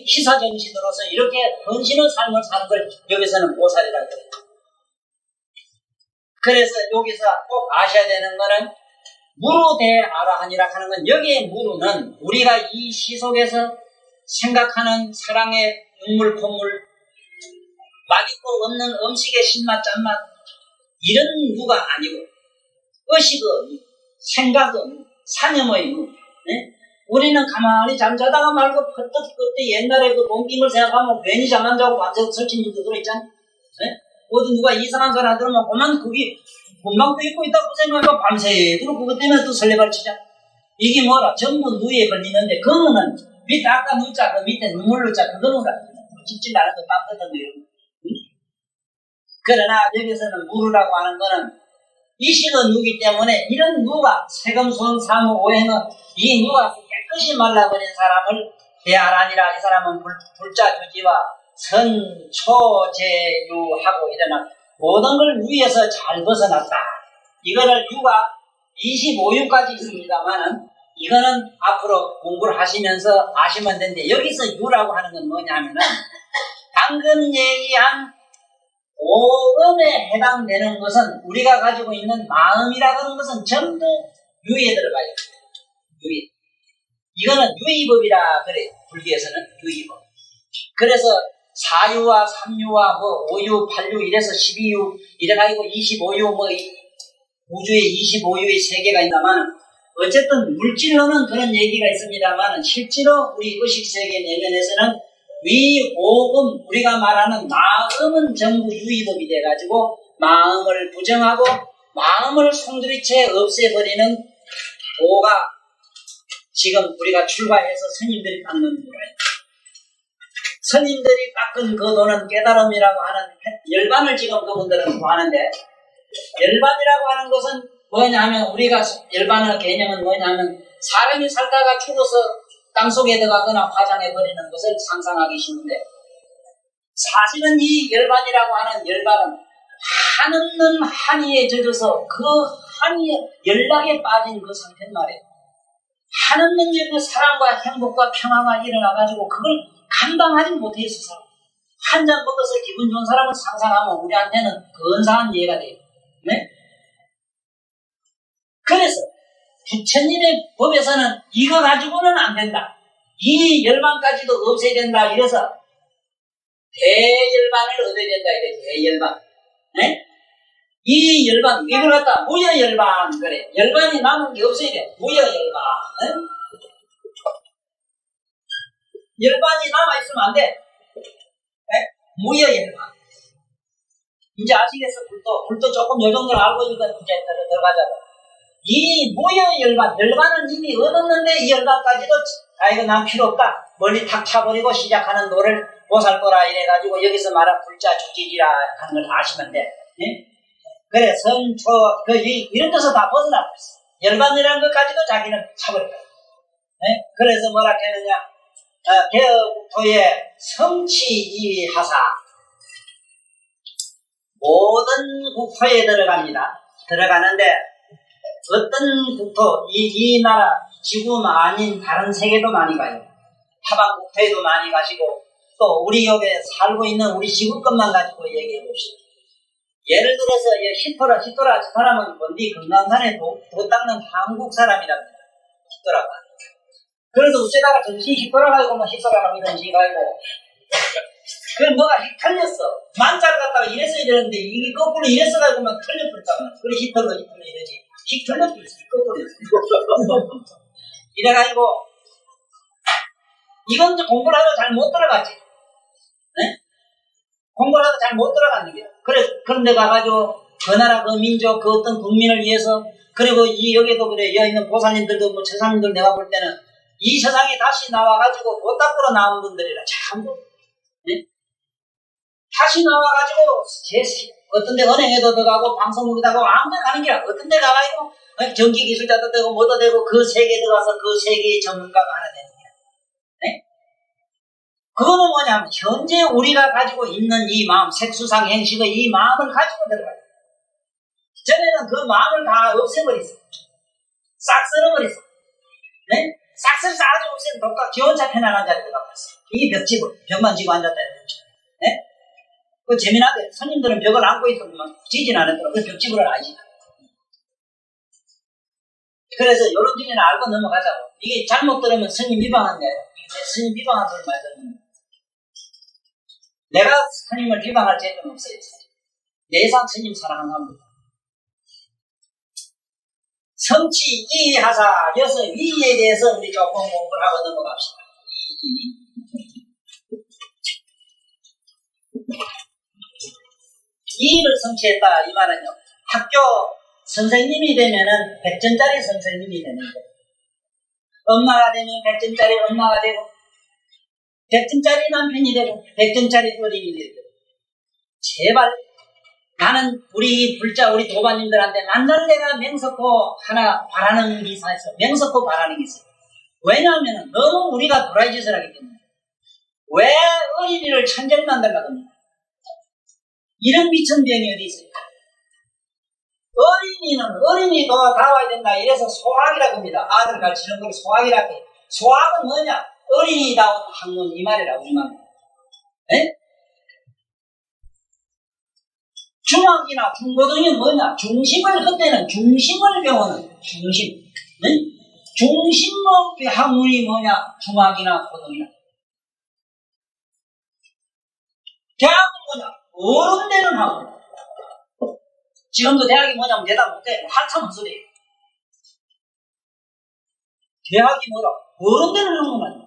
S1: 희사정신으로서 이렇게 헌신의 삶을 사는 걸 여기서는 보살이라고 해요. 그래서 여기서 꼭 아셔야 되는 거는 무루대아라하니라 하는 건 여기에 무루는 우리가 이 시 속에서 생각하는 사랑의 눈물 콧물 맛있고 없는 음식의 신맛 짠맛 이런 무가 아니고 의식의 무, 생각의 무, 사념의 무. 네? 우리는 가만히 잠자다가 말고 그때 옛날에 그 몸김을 생각하면 괜히 잠 안 자고 밤새 설친 일도 들어있잖아. 네? 어디 누가 이상한 소리 들으면 그만 그게 금방 또 입고 있다고 생각하면 밤새도록 그것 때문에 또 설레발치자. 이게 뭐라 전부 누에 걸리는데 그거는 밑에 아까 누자 그 밑에 눈물 누자 그거는 찝찝 나는 거 땀 뜯는 거. 그러나 여기서는 무르라고 하는 거는 이식은 누기 때문에 이런 누가 세금, 수원, 사무, 오행은 이 누가 깨끗이 말라버린 사람을 대하라니라. 이 사람은 불자 주지와 선, 초, 제, 유 하고 일어나 모든 걸 위에서 잘 벗어났다. 이거를 유가 25유까지 있습니다만은 이거는 앞으로 공부를 하시면서 아시면 되는데 여기서 유라고 하는 건 뭐냐면은 방금 얘기한 오음에 해당되는 것은 우리가 가지고 있는 마음이라고 하는 것은 전부 유에 들어가요. 유에. 이거는 유의법이라 그래. 불교에서는 유의법. 그래서 4유와 3유와 뭐 5유, 8유 이래서 12유 이래가지고 25유 뭐 우주에 25유의 세계가 있다만 어쨌든 물질로는 그런 얘기가 있습니다만 실제로 우리 의식세계 내면에서는 위, 오음, 우리가 말하는 마음은 전부 유의법이 돼가지고 마음을 부정하고 마음을 송두리째 없애버리는 도가 지금 우리가 출가해서 스님들이 닦는 도라요. 스님들이 닦은 그 도는 깨달음이라고 하는 열반을 지금 그분들은 구하는데 열반이라고 하는 것은 뭐냐면 우리가 열반의 개념은 뭐냐면 사람이 살다가 죽어서 땅속에 들어가거나 화장해버리는 것을 상상하기 쉬운데 사실은 이 열반이라고 하는 열반은 한없는 한의에 젖어서 그 한의에 연락에 빠진 그 상태는 말이에요. 한없는 그 사랑과 행복과 평화가 일어나가지고 그걸 감당하지 못해서 한 잔 먹어서 기분 좋은 사람을 상상하면 우리한테는 근사한 이해가 돼요. 네? 그래서 부처님의 법에서는 이거 가지고는 안 된다. 이 열반까지도 없애야 된다. 이래서 대열반을 얻어야 된다. 이래 대열반. 네? 이 열반 이걸 갖다 무여열반 그래. 열반이 남은 게 없어야 돼. 무여열반. 네? 열반이 남아있으면 안 돼. 네? 무여열반. 이제 아시겠어? 불도 조금 요 정도를 알고 이제 들어가자고. 이 무여열반, 열반은 이미 얻었는데 이 열반까지도 이거 난 필요 없다. 멀리 탁 차버리고 시작하는 노를 보살거라 이래가지고 여기서 말한 불자 주지지라 하는 걸 아시면 돼. 네? 그래 선초 이런 데서 다 벗어나고 있어. 열반이라는 것까지도 자기는 차버렸다. 네? 그래서 뭐라 했느냐 대어국토에 성취이하사 모든 국토에 들어가는데 어떤 국토 이 나라 지구만 아닌 다른 세계도 많이 가요. 타방 국토에도 많이 가시고 또 우리 여기 살고 있는 우리 지구권만 가지고 얘기해 봅시다. 예를 들어서 히토라 저 사람은 뭔디 금강산에 도 닦는 한국 사람이랍니다. 히토라가. 그래서 어쩌다가 정신이 히토라가지고 뭐 히토라가 이런 식이 가지고 그럼 뭐가 틀렸어. 만자를 갖다가 이래서 이러는데 이게 거꾸로 이래서 가지고 막 틀려버렸잖아. 그래 히토라 이러지. 틀렸어. 거꾸로 이래가지고 이건 공부를 하다 잘 못 들어갔지. 네? 공부를 하다 잘 못 들어가는 게. 그런데 가가지고 그 나라 그 민족 그 어떤 국민을 위해서 그리고 여기도 그래 여기 있는 보살님들도 뭐 처사님들 내가 볼 때는 이 세상에 다시 나와가지고 보따꾸로 나온 분들이라 전부 네? 다시 나와가지고 어떤 데 은행에도 들어가고 방송국에도 가고 아무데 가는 게 아니라 어떤 데 가가지고 전기기술자도 되고 뭐도 되고 그 세계에 들어가서 그 세계의 전문가가 하나 되는 거야. 네? 그거는 뭐냐면 현재 우리가 가지고 있는 이 마음, 색수상 행식의 이 마음을 가지고 들어가요. 전에는 그 마음을 다 없애버렸어. 싹 쓸어버렸어. 네? 싹쓸 싸가지고 없애면 독가 기혼차 편안한 자리에 들어갔어. 이 벽만 지고 앉았다 이거죠. 네? 그 재미나게 스님들은 벽을 안고 있으면 지진 않았더라고. 그 벽집을 알지. 그래서 이런 지리는 알고 넘어가자고. 이게 잘못 들으면 스님 비방한 거예요. 스님 비방한 소리 많이 듣는 거예요. 내가 스님을 비방할 죄는 없어요. 내상 스님 사랑하는 겁니다. 성취 이하사 여섯 위에 대해서 우리 조금 공부를 하고 넘어갑시다. 이를 성취했다 이 말은요. 학교 선생님이 되면은 100점짜리 선생님이 되는 거예요. 엄마가 되면 100점짜리 엄마가 되고 100점짜리 남편이 되고 100점짜리 어린이 되고 제발 나는 우리 도반님들한테 만날 내가 명석고 하나 바라는 게 있어요. 명석고 바라는 게 있어요. 왜냐하면 너무 우리가 도라이 짓을 하기 때문에. 왜 어린이를 천재를 만들려고 합니까? 이런 미천 병이 어디 있어요? 어린이도 나와야 된다. 이래서 소학이라고 합니다. 아들 가르치는 걸 소학이라고 해요. 소학은 뭐냐? 어린이다운 학문 이 말이라 우리만. 네? 중학이나 중고등이 뭐냐? 중심을 그때는 중심을 배우는 중심. 네? 중심의 학문이 뭐냐? 중학이나 고등이나. 대학은 뭐냐? 어른 되는 학문. 지금도 대학이 뭐냐면 대답 못해. 한참 헛소리예요. 대학이 뭐라? 어른 되는 학문 아니야.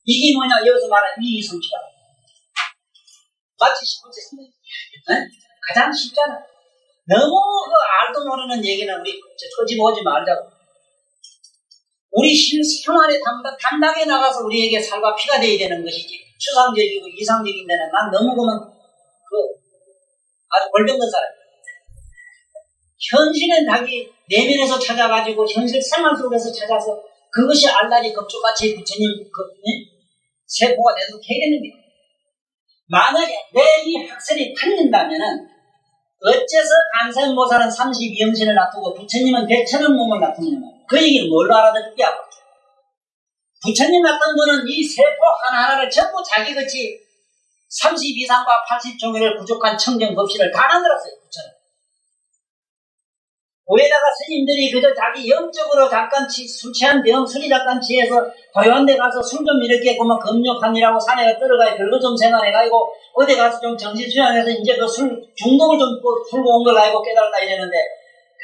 S1: 이게 뭐냐? 여기서 말하는 이성치다. 마치 싶었습니다. 네? 가장 쉽잖아. 너무 알도 모르는 얘기는 우리 터집어오지 말자고. 우리 실생활에 담당해 나가서 우리에게 살과 피가 되어야 되는 것이지 추상적이고 이상적인 데는 난 너무 보면 아주 골병든 사람이야. 현실은 자기 내면에서 찾아가지고 현실 생활 속에서 찾아서 그것이 알라리 급조같이 부처님 세포가 되도록 해야 되는 거야. 만약에 내 이 학설이 틀린다면은 어째서 간센보살은 32영신을 놔두고 부처님은 대처럼 몸을 놔두느냐. 그 얘기를 뭘로 알아듣을게요? 부처님 놔둔 분은 이 세포 하나하나를 전부 자기같이 32상과 80종일 부족한 청정법신을 다 만들었어요. 부처는. 거기다가 스님들이 그저 자기 영적으로 잠깐 술 취한 병 술이 잠깐 취해서 고요한 데 가서 술 좀 이렇게 그만 금욕하니라고 산에 들어가 별거 좀 생활해가지고 어디 가서 좀 정신 수양해서 이제 그 술 중독을 좀 풀고 온 걸 가지고 깨달았다 이랬는데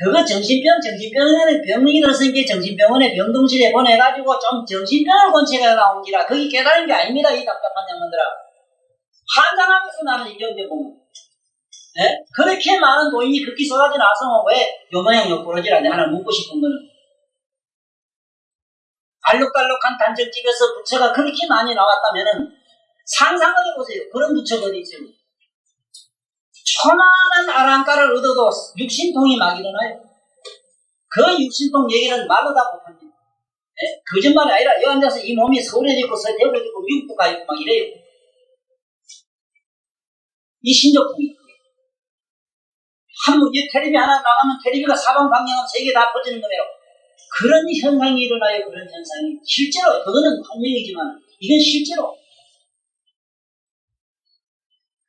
S1: 그거 정신병원에 병이 들었으니까 정신병원에 병동실에 보내가지고 좀 정신병을 권체가 나온 기라 거기 깨달은 게 아닙니다. 이 답답한 양반들아. 환장하면서 나는 이런데 보면 네? 그렇게 많은 도인이 그렇게 쏟아져 나서 왜 요모양 욕부러지라니 하나 묻고 싶은 거는 알록달록한 단적집에서 부처가 그렇게 많이 나왔다면은 상상을 해보세요. 그런 부처가 어디 있어요? 천만한 아랑가를 얻어도 육신통이 막 일어나요. 그 육신통 얘기는 말로 다 못합니다. 네? 거짓말이 아니라 여기 앉아서 이 몸이 서울해지고 서대구해지고 미국도 가있고 막 이래요. 이 신적통이 이 텔레비 하나 나가면 텔레비가 사방방향으로 세계 다 퍼지는 거네요. 그런 현상이 일어나요. 그런 현상이 실제로 그거는 환명이지만 이건 실제로.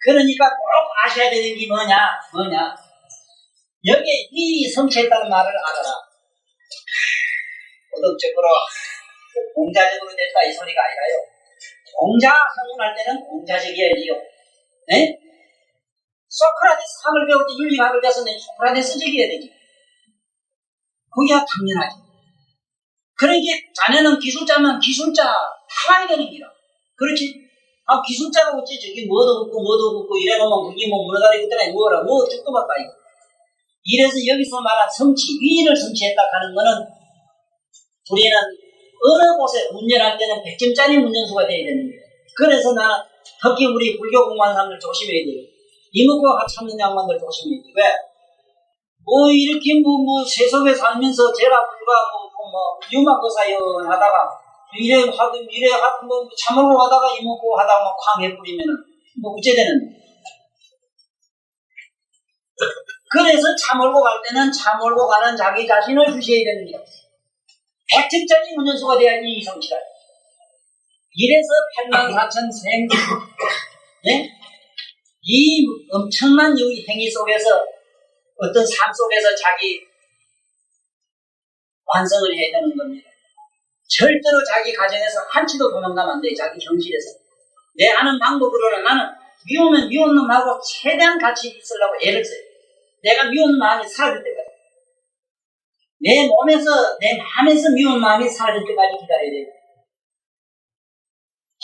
S1: 그러니까 꼭 아셔야 되는 게 뭐냐 여기에 이 성취했다는 말을 알아라. 도덕적으로 공자적으로 됐다 이 소리가 아니라요. 공자 성공할 때는 공자적이어야지요. 네? 소크라테스 학을 배울 때 윤리학을 배웠는데 소크라테스적이어야 되지. 그게 당연하지. 그러니까 자네는 기술자면 기술자 타야 되는 기라. 그렇지? 기술자가 어찌 저기 뭐도 없고 이래놓으면 그게 뭐 문어다리 그때나 뭐라 뭐 듣도 봤다 이거. 이래서 여기서 말한 성취, 위를 성취했다 하는 거는 우리는 어느 곳에 운전할 때는 100점짜리 운전수가 돼야 되는 거예요. 그래서 나는 특히 우리 불교 공부하는 사람들 조심해야 돼요. 이목구가 같이 찾는 양반들 조심해야 돼요. 왜? 이렇게 세속에 살면서 제가 불구하고 유마거사연 하다가 이래 하던 참으로 하다가 이목구 하다가 쾅 해버리면은 어째 되는. 그래서 참을고 갈 때는 참을고 가는 자기 자신을 주셔야 됩니다. 100점짜리 운전수가 돼야지 이성치라. 이래서 84,000생 예? 이 엄청난 이 행위 속에서 어떤 삶 속에서 자기 완성을 해야 되는 겁니다. 절대로 자기 가정에서 한치도 도망가면 안 돼. 자기 현실에서. 내 아는 방법으로는 나는 미우면 미운 놈하고 최대한 같이 있으려고 애를 써요. 내가 미운 마음이 사라질 때까지. 내 몸에서, 내 마음에서 미운 마음이 사라질 때까지 기다려야 돼요.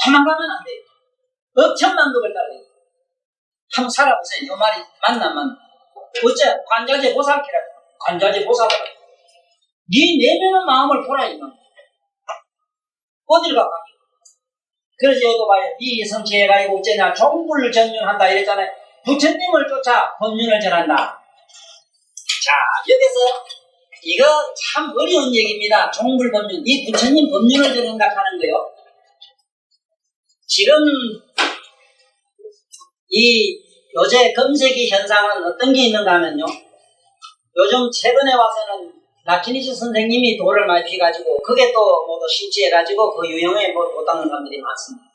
S1: 도망가면 안 돼요. 억천만 급을 따라야 돼요. 한번 살아보세요. 요 말이 맞나 안 맞나. 어째? 관자재 보살키라고. 관자재 보살키라고. 네 내면의 마음을 보라, 이만. 어딜 가? 그래서 여기 봐요. 이 성취해가지고 어째냐. 종불을 전륜한다 이랬잖아요. 부처님을 쫓아 법륜을 전한다. 자, 여기서 이거 참 어려운 얘기입니다. 종불 법륜. 이 부처님 법륜을 전한다 하는 거요. 지금 이 요새 검색이 현상은 어떤 게 있는가 하면요. 요즘 최근에 와서는 나키니시 선생님이 돌을 많이 피가지고 그게 또 모두 실지해가지고 그 유형에 못 닦는 사람들이 많습니다.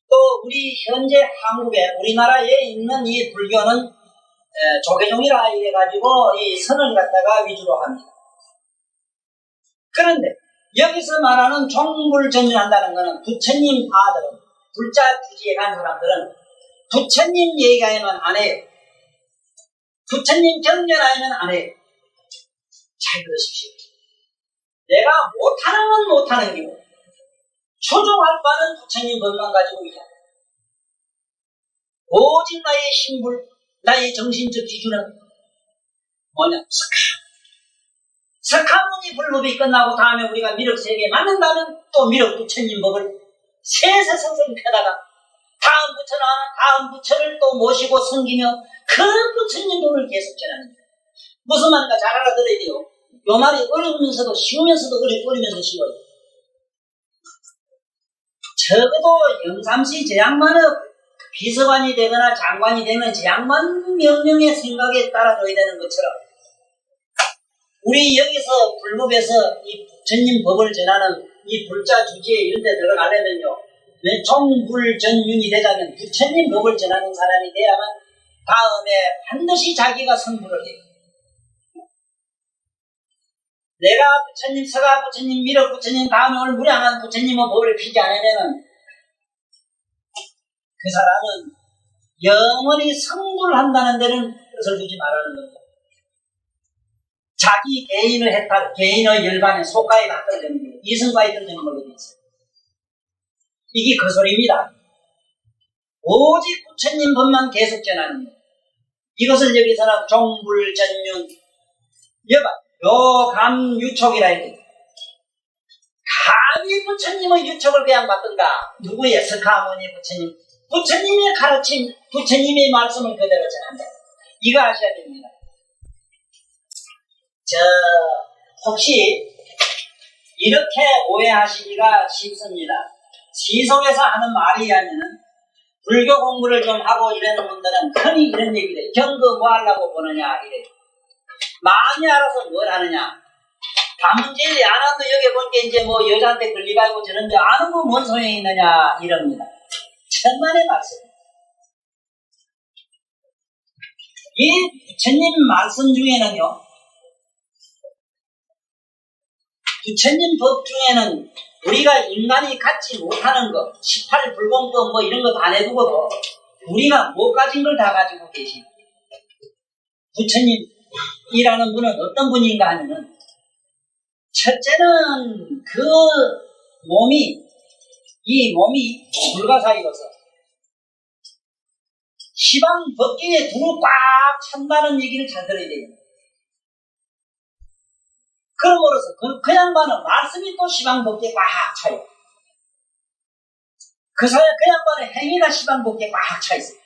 S1: 또 우리 현재 한국에 우리나라에 있는 이 불교는 조계종이라 이래가지고 이 선을 갖다가 위주로 합니다. 그런데 여기서 말하는 종불전륜한다는 것은 부처님 아들은 불자 주지에 간 사람들은 부처님 얘기하면 안 해요. 부처님 경전하면 안 해요. 잘 들으십시오. 내가 못하는 건 못하는 기고 초종할 바는 부처님 법만 가지고 있다. 오직 나의 신불, 나의 정신적 기준은 뭐냐? 석가모니 불법이 끝나고 다음에 우리가 미륵 세계에 맞는다면 또 미륵 부처님 법을 세세성성 펴다가 다음 부처나 다음 부처를 또 모시고 섬기며 그 부처님 법을 계속 전하는 거예요. 무슨 말인가 잘 알아들어야 돼요. 요 말이 어려우면서도 쉬우면서도 어리면서 쉬워요. 적어도 영삼시 제 양반의 비서관이 되거나 장관이 되면 제 양반 명령의 생각에 따라줘야 되는 것처럼 우리 여기서 불법에서 이 부처님 법을 전하는 이 불자 주지에 이런 데 들어가려면요. 종불전륜이 되자면 부처님 법을 전하는 사람이 돼야만 다음에 반드시 자기가 선불을 해요. 내가 부처님, 서가 부처님, 미륵 부처님, 다음에 오늘 무량한 부처님의 법을 피지 않으면은 그 사람은 영원히 성불한다는 데는 뜻을 두지 말라는 겁니다. 자기 개인의 해탈, 개인의 열반에 속가에 다 떨어지는 거예요. 이성가에 떨어지는 걸로 되어 있어요. 이게 그 소리입니다. 오직 부처님 법만 계속 전하는 거예요. 이것을 여기서는 종불전륜, 요감유촉이라 해요. 감히 부처님의 유촉을 그냥 받든가, 누구의 석가모니 부처님, 부처님의 가르침, 부처님의 말씀을 그대로 전한다. 이거 아셔야 됩니다. 혹시 이렇게 오해하시기가 쉽습니다. 시속에서 하는 말이 아니면 불교 공부를 좀 하고 이러는 분들은 흔히 이런 얘기를 해요. 경거 뭐 하려고 보느냐 이래요. 많이 알아서 뭘 하느냐. 다문제일 안한도 여기 볼 게 이제 뭐 여자한테 걸리가지고 저런데 아는 거 뭔 소용이 있느냐 이럽니다. 천만의 말씀. 이 부처님 말씀 중에는요. 부처님 법 중에는 우리가 인간이 갖지 못하는 것, 18불공법 뭐 이런 거 다 내두고도 우리가 못 가진 걸 다 가지고 계십니다. 부처님이라는 분은 어떤 분인가 하면은 첫째는 이 몸이 불가사이로서 시방 법계에 두루 꽉 찬다는 얘기를 잘 들어야 돼요. 그럼으로써 그 양반은 말씀이 또 시방법계에 꽉 차요. 그 양반의 행위가 시방법계에 꽉 차 있어요.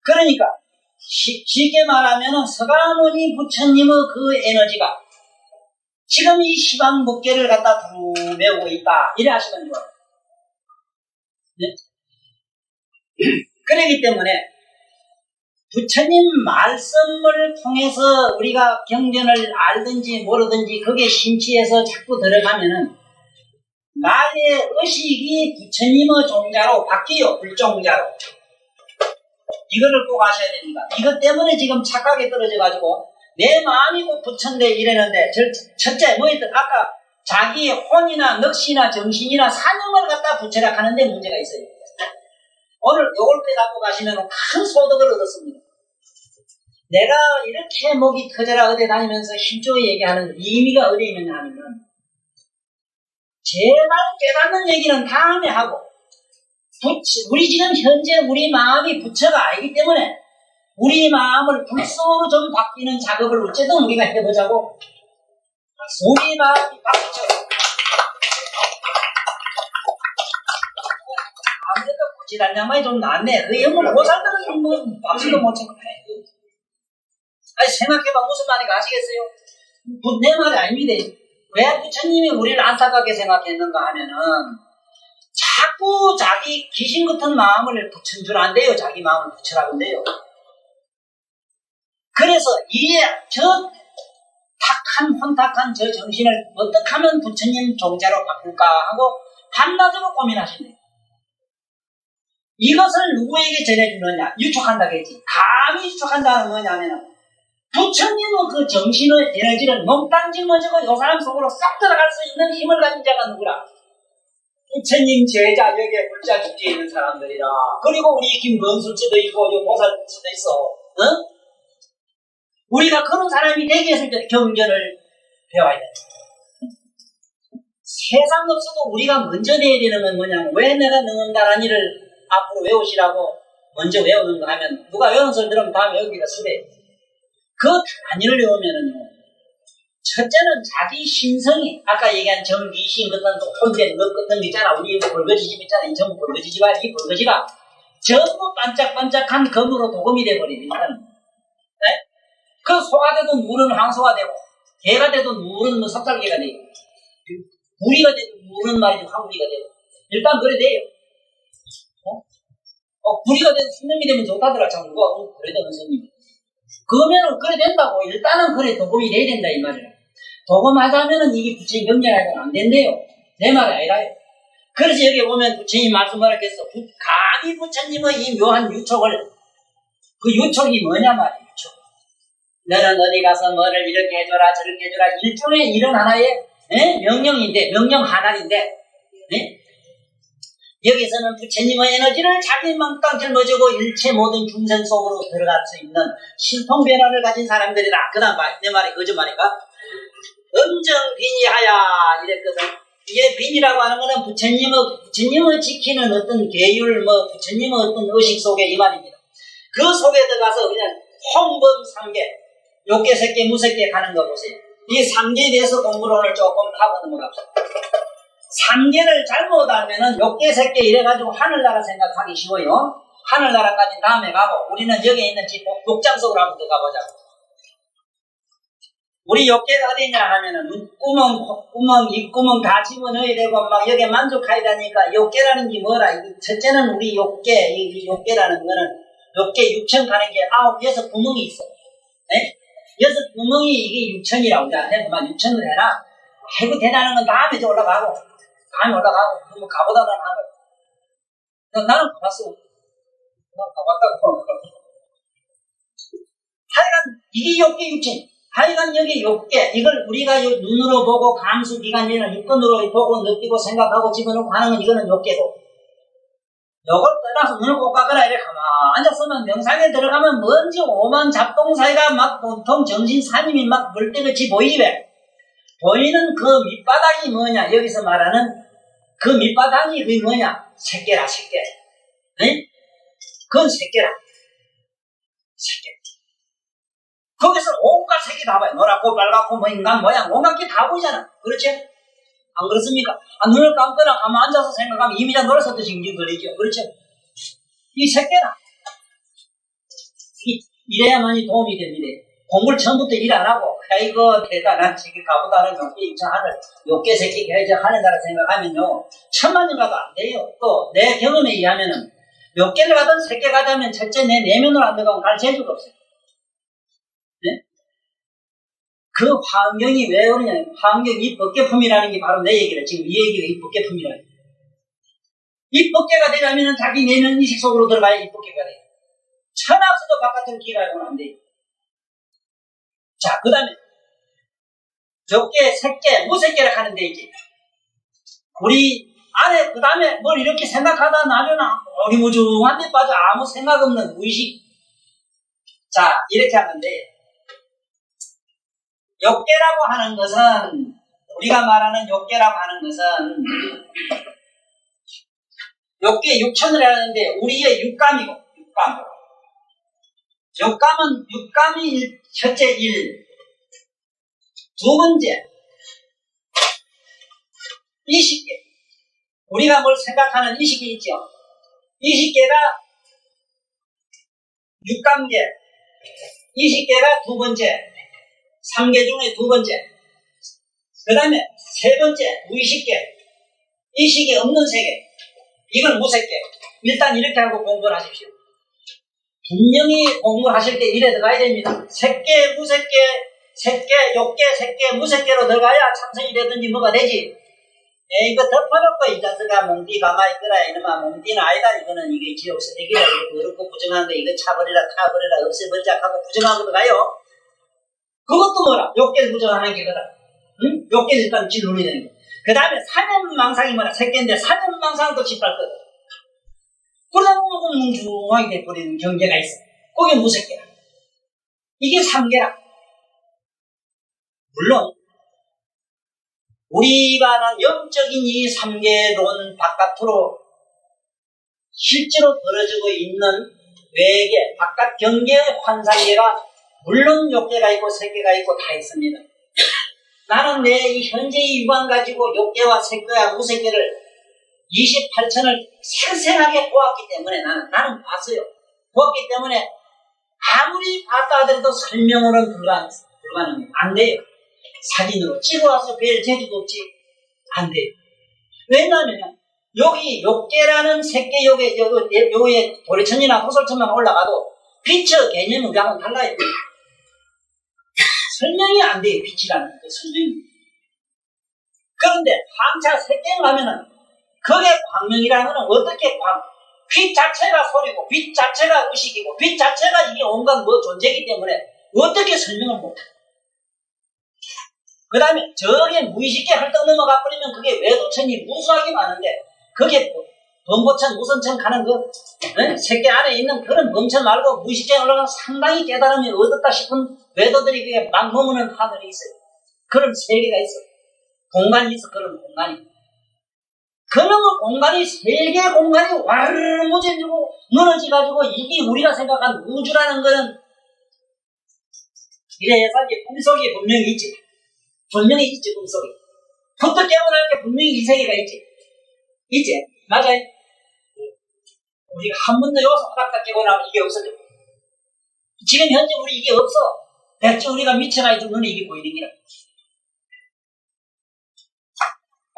S1: 그러니까 쉽게 말하면 서가모니 부처님의 그 에너지가 지금 이 시방법계를 갖다 메우고 있다. 이래 하시면 좋아요. 네? 그렇기 때문에 부처님 말씀을 통해서 우리가 경전을 알든지 모르든지 그게 심취해서 자꾸 들어가면은 나의 의식이 부처님의 종자로 바뀌어요. 불종자로. 이거를 꼭 아셔야 됩니다. 이것 때문에 지금 착각에 떨어져가지고 내 마음이 꼭 부처인데 이랬는데 첫째 뭐였든 아까 자기의 혼이나 넋이나 정신이나 사념을 갖다 부처라 하는데 문제가 있어요. 오늘 요걸 빼갖고 가시면 큰 소득을 얻었습니다. 내가 이렇게 목이 터져라 어디 다니면서 힘주어 얘기하는 의미가 어디에 있느냐 하면 제발 깨닫는 얘기는 다음에 하고 우리 지금 현재 우리 마음이 부처가 아니기 때문에 우리 마음을 불소로 좀 바뀌는 작업을 어쨌든 우리가 해보자고. 우리 마음이 바뀌죠. 아무래도 고지란 양반이 좀 낫네. 그 영문 보살들은 뭐 밤새도 못 참고 아니 생각해봐 무슨 말인가 아시겠어요? 내 말이 아닙니다. 왜 부처님이 우리를 안타깝게 생각했는가 하면은 자꾸 자기 귀신 같은 마음을 부처인 줄 안 돼요. 자기 마음을 부처라고 한대요. 그래서 저 혼탁한 저 정신을 어떻게 하면 부처님 종자로 바꿀까 하고 밤낮으로 고민하시네요. 이것을 누구에게 전해주느냐? 유축한다고 했지. 감히 유축한다는 뭐냐면 부처님의 그 정신의 에너지를 몽땅 짊어지고 요 사람 속으로 싹 들어갈 수 있는 힘을 가진 자가 누구라? 부처님 제자 여기에 불자 죽지에 있는 사람들이라. 그리고 우리 김건술지도 있고 보살수도 있어. 응? 우리가 그런 사람이 되기 위해서 경전을 배워야 돼. 세상 없어도 우리가 먼저 내야 되는 건 뭐냐면 왜 내가 능은다란 일을 앞으로 외우시라고 먼저 외우는가 하면 누가 외운 소리 들으면 다음에 여기가 수배. 그 단위를 외우면은요. 첫째는 자기 심성이 아까 얘기한 정귀신 같은 혼된 것 같은 거 있잖아. 우리 벌거지 집 있잖아. 이 전부 벌거지 집안 이 벌거지가 전부 반짝반짝한 검으로 도금이 돼버리면 네? 그 소가 돼도 물은 황소가 되고 개가 돼도 물은 석달개가 되고 무리가 돼도 물은 말이죠. 황무리가 되고 일단 그래 돼요. 구리가 돼도 스님이 되면 좋다더라. 참 누가 그래 되는 스님이 그러면은 그래 된다고. 일단은 그래 도금이 돼야 된다 이 말이야. 도금하자면은 이게 부처님 경전하고는 안 된대요. 내 말 아니라요. 그래서 여기 보면 부처님 말씀을 하겠어. 감히 부처님의 이 묘한 유촉을 그 유촉이 뭐냐 말이야. 유촉. 너는 어디 가서 뭐를 이렇게 해줘라 저렇게 해줘라 일종의 이런 하나의 명령인데 명령 하나인데 여기서는 부처님의 에너지를 자기 맘땅 짊어지고 일체 모든 중생 속으로 들어갈 수 있는 신통 변화를 가진 사람들이다. 그 다음 내 말이 거짓말인가? 엄정 빈이하야 이랬거든. 이게 빈이라고 하는 거는 부처님을 지키는 어떤 계율 부처님의 어떤 의식 속에 이 말입니다. 그 속에 들어가서 그냥 홍범 삼계 욕계 새끼 무새끼 가는 거 보세요. 이 삼계에 대해서 공부를 오늘 조금 하고 넘어갑시다. 삼계를 잘못 알면은 욕계 새끼 이래가지고 하늘나라 생각하기 쉬워요. 하늘나라까지 다음에 가고 우리는 여기에 있는 집 욕장 속으로 한번 들어가보자. 우리 욕계가 어디냐 하면은 구멍, 입구멍 다 집어넣어야 되고 막 여기에 만족해야 되니까 욕계라는 게 뭐라? 첫째는 우리 욕계, 이 욕계라는 거는 욕계 6천 가는 게 6 구멍이 있어. 네? 6 구멍이 이게 6천이라고 자, 그만 6천을 해라. 아이고 대단한 건 다음에 올라가고 뭐 가보다는 한 거야. 나는 가봤어. 나 가봤다고. 하여간 이게 욕계 6천. 하여간 여기 욕계 이걸 우리가 눈으로 보고 감수기관이나 육근으로 보고 느끼고 생각하고 집어넣고 하는 건 이거는 욕계고 요걸 떠나서 눈을 꼭 깎아라 이래 가만 앉았으면 명상에 들어가면 뭔지 오만 잡동사이가 막 보통 정신 사님이 막 물때같이 보이래. 보이는 그 밑바닥이 뭐냐 여기서 말하는 그 밑바닥이 그게 뭐냐 새끼라 새끼. 네? 그건 새끼라 새끼. 그 거기서 온갖 색이 다 보여. 노랗고 빨갛고 뭐 인간 모양 온갖 게 다 보이잖아. 그렇지? 안 그렇습니까? 눈을 감거나 가만 앉아서 생각하면 이미자 노래 섰듯이 인지 걸리죠. 그렇죠? 이 새끼나 이래야만이 도움이 됩니다. 공부를 처음부터 일 안 하고 아이고 대단한 새끼 가보다는 욕계 입장하는 욕계 새끼 해야지 하는다라 생각하면요 천만 년 가도 안 돼요. 또 내 경험에 의하면은 욕계를 가든 새끼 가자면 첫째 내 내면으로 안 들어가면 갈 재주가 없어요. 네? 그 환경이 왜 그러냐. 환경이 이 법계품이라는 게 바로 내 얘기라. 지금 이 얘기가 이 법계품이라. 이 법계가 되려면 자기 내면 의식 속으로 들어가야 이 법계가 돼요. 천하수도 바깥으로 기가하고는 안 돼요. 자, 그 다음에 적계, 색계, 무색계를 하는데 이제 우리 안에 그 다음에 뭘 이렇게 생각하다 나면 어리무중한 데 빠져 아무 생각 없는 무의식. 자, 이렇게 하는데 욕계라고 하는 것은 우리가 말하는 욕계라고 하는 것은 욕계 육천을 하는데 우리의 육감이고 육감. 육감은 육감이 첫째 일, 두 번째 이식계. 우리가 뭘 생각하는 이식계 있죠. 이식계가 육감계, 이식계가 두 번째, 3개 중에 두 번째. 그 다음에 세 번째 무의식계, 이식이 없는 세계. 이건 무색계. 일단 이렇게 하고 공부를 하십시오. 분명히 공부하실 때 이래 들어가야 됩니다. 색계, 무색계, 색계, 욕계, 색계, 무색계로 들어가야 참선이 되든지 뭐가 되지. 이거 덮어놓고 이 자스가 몽띠 가만히 있더라. 이놈아 몽띠는 아니다. 이거는 이게 지옥 쓰레기라. 이거 어렵고 부정한 거 이거 차버리라 타버리라 없애버리자 하고 부정하고 들어가요. 그것도 뭐라? 욕계를 부정하는 게거든. 응? 욕계를 일단 진론이 되는 거. 그 다음에 사념망상이 뭐라? 색계인데 사념망상은 또 짓밟거든. 그러다 보면 뭉중하게 돼버리는 경계가 있어. 그게 무색계야. 이게 삼계야. 물론 우리가 영적인 이 삼계론 바깥으로 실제로 벌어지고 있는 외계 바깥 경계의 환상계가 물론 욕계가 있고 색계가 있고 다 있습니다. 나는 내 이 현재의 육안 가지고 욕계와 색계와 무색계를 28천을 생생하게 보았기 때문에 나는 봤어요. 보았기 때문에 아무리 봤다 하더라도 설명으로는 불가능해요. 안 돼요. 사진으로 찍어와서 뵐 재주도 없지. 안 돼요. 왜냐하면 여기 욕계라는 색계 요에 도리천이나 호설천만 올라가도 빛의 개념은 우리하고는 달라요. 설명이 안 돼요. 빛이라는 그 설명이. 그런데 황차 색계를 하면은 그게 광명이라는 건 어떻게 빛 자체가 소리고 빛 자체가 의식이고 빛 자체가 이게 온갖 존재이기 때문에 어떻게 설명을 못해. 그 다음에 저게 무의식계 헐떡 넘어가 버리면 그게 외도천이 무수하게 많은데 그게 범보천, 우선천 가는 색계 안에 있는 그런 범천 말고 무의식계에 올라가면 상당히 깨달음이 얻었다 싶은 외도들이 그게 막 머무는 하늘이 있어요. 그런 세계가 있어. 공간이 있어. 그런 공간이. 그놈의 공간이 세계 공간이 와르르 무뎌지고 무너져가지고 이게 우리가 생각한 우주라는 거는 이래서 이제 꿈속에 분명히 있지. 분명히 있지. 꿈속에. 부터 깨어날 게 분명히 이 세계가 있지. 있지. 맞아요. 우리가 한 번도 여기서 허락다 깨고 나면 이게 없어져. 지금 현재 우리 이게 없어. 대체 우리가 미쳐가 있는 눈에 이게 보이는 게라.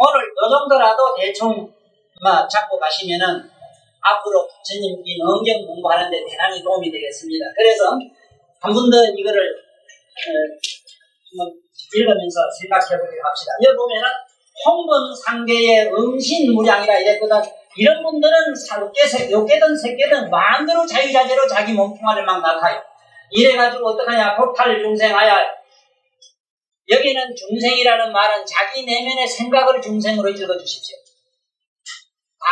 S1: 오늘 요 정도라도 대충 잡고 가시면은 앞으로 부처님 이 영경 공부하는데 대단히 도움이 되겠습니다. 그래서 한 번 더 이거를 읽으면서 생각해보기로 합시다. 여기 보면은 홍범상계의 음신무량이라 이랬거든. 이런 분들은 욕계든 색계든 마음대로 자유자재로 자기 몸뚱아리를 막 나타요. 이래가지고 어떡하냐. 폭탈 중생하야. 여기는 중생이라는 말은 자기 내면의 생각을 중생으로 읽어주십시오.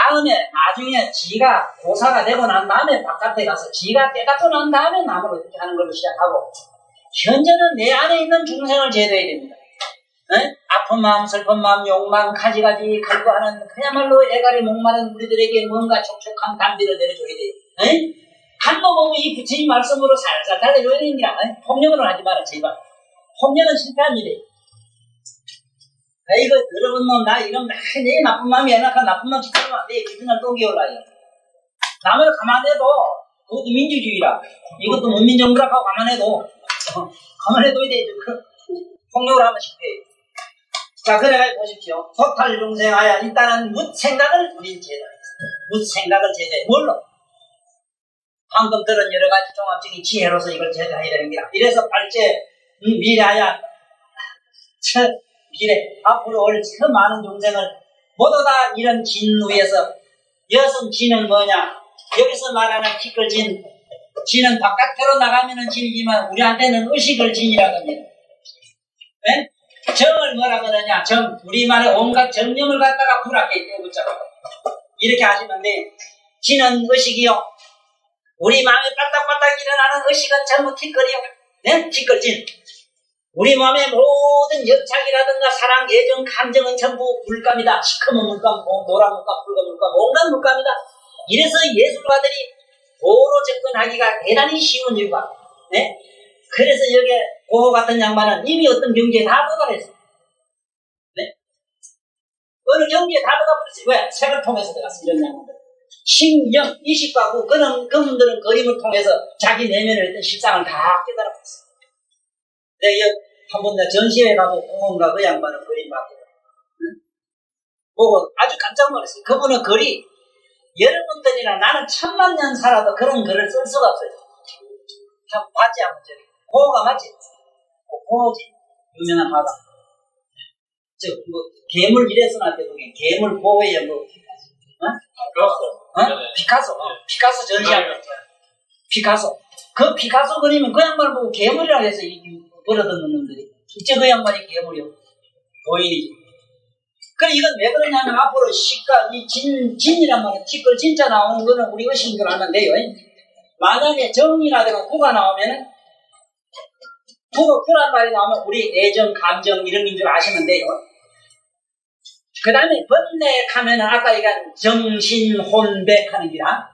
S1: 다음에 나중에 지가 고사가 되고 난 다음에 바깥에 가서 지가 깨닫고 난 다음에 남을 어떻게 하는 걸로 시작하고 현재는 내 안에 있는 중생을 제도해야 됩니다. 아픈 마음, 슬픈 마음, 욕망, 가지가지 갈구하는 그야말로 애가리 목마른 우리들에게 뭔가 촉촉한 담비를 내려줘야 돼요. 한 번 보면 이 부처님 말씀으로 살살 달래줘야 됩니다. 폭력은 하지 마라, 제발. 폭력은 실패한 일이에요. 이거 더러운 놈, 나 이러면 내 나쁜 마음이 연락한 나쁜 마음 짓거리면 안 돼. 기승을 또 기울라요. 남을 가만해도 그것도 민주주의라. 이것도 문민정부라고 가만해도 가만해둬야 돼. 폭력을 하면 실패해요. 자, 그래가지고 보십시오. 속탈중생하여 일단은 묻생각을 우린 제자했어요. 묻생각을 제자해. 뭘로? 방금 들은 여러 가지 종합적인 지혜로서 이걸 제자해야 되는 거야. 이래서 발제 미래하여 미래 앞으로 올 그 많은 중생을 모두 다 이런 진위에서 여성 진은 뭐냐? 여기서 말하는 티끌 진, 진은 바깥으로 나가면은 진이지만 우리한테는 의식을 진이라고 합니다. 네? 정을 뭐라 그러냐? 정. 우리말에 온갖 정념을 갖다가 불합게 떼어붙잡아. 이렇게 하시면 돼. 진은 의식이요. 우리 마음에 빠딱빠딱 일어나는 의식은 전부 티끌이요. 네? 티끌 진. 우리 마음의 모든 열착이라든가 사랑, 애정, 감정은 전부 물감이다. 시커먼 물감, 노란 물감, 붉은 물감, 온갖 물감이다. 이래서 예술가들이 도로 접근하기가 대단히 쉬운 이유가. 네? 그래서 여기에 고호 같은 양반은 이미 어떤 경지에 다 도달했어. 네? 어느 경지에 다 도달했어. 왜? 색을 통해서 들어갔어, 이런 양반들. 신경, 이식과 그분들은 그림을 통해서 자기 내면의 어떤 실상을 다 깨달았어. 내가 한번 전시회 가고 공원가 그 양반은 그림 봤거든. 응? 보고 아주 깜짝 놀랐어요. 그분은 글이 여러분들이나 나는 1000만 년 살아도 그런 글을 쓸 수가 없어요. 참 봤지 않은 적이. 고호가 맞지? 고호지. 유명한 화가. 뭐 괴물 이래서나 때문에 괴물 고호의 뭐 피카소. 피카소 전시한 거 있잖아. 피카소. 그 피카소 그리면 그 양반을 보고 괴물이라고 해서 버려듣는 놈들이. 실제 그 양반이 괴물이요. 도인이지. 그래, 이건 왜 그러냐면 앞으로 시가, 이 진이란 말은 티끌 진짜 나오는 거는 우리 의식인 줄 알면 돼요. 만약에 정이라든가 구가 나오면은, 구란 말이 나오면 우리 애정, 감정 이런 게 줄 아시면 돼요. 그 다음에 번뇌 하면은 아까 얘기한 정신, 혼백 하는 기라.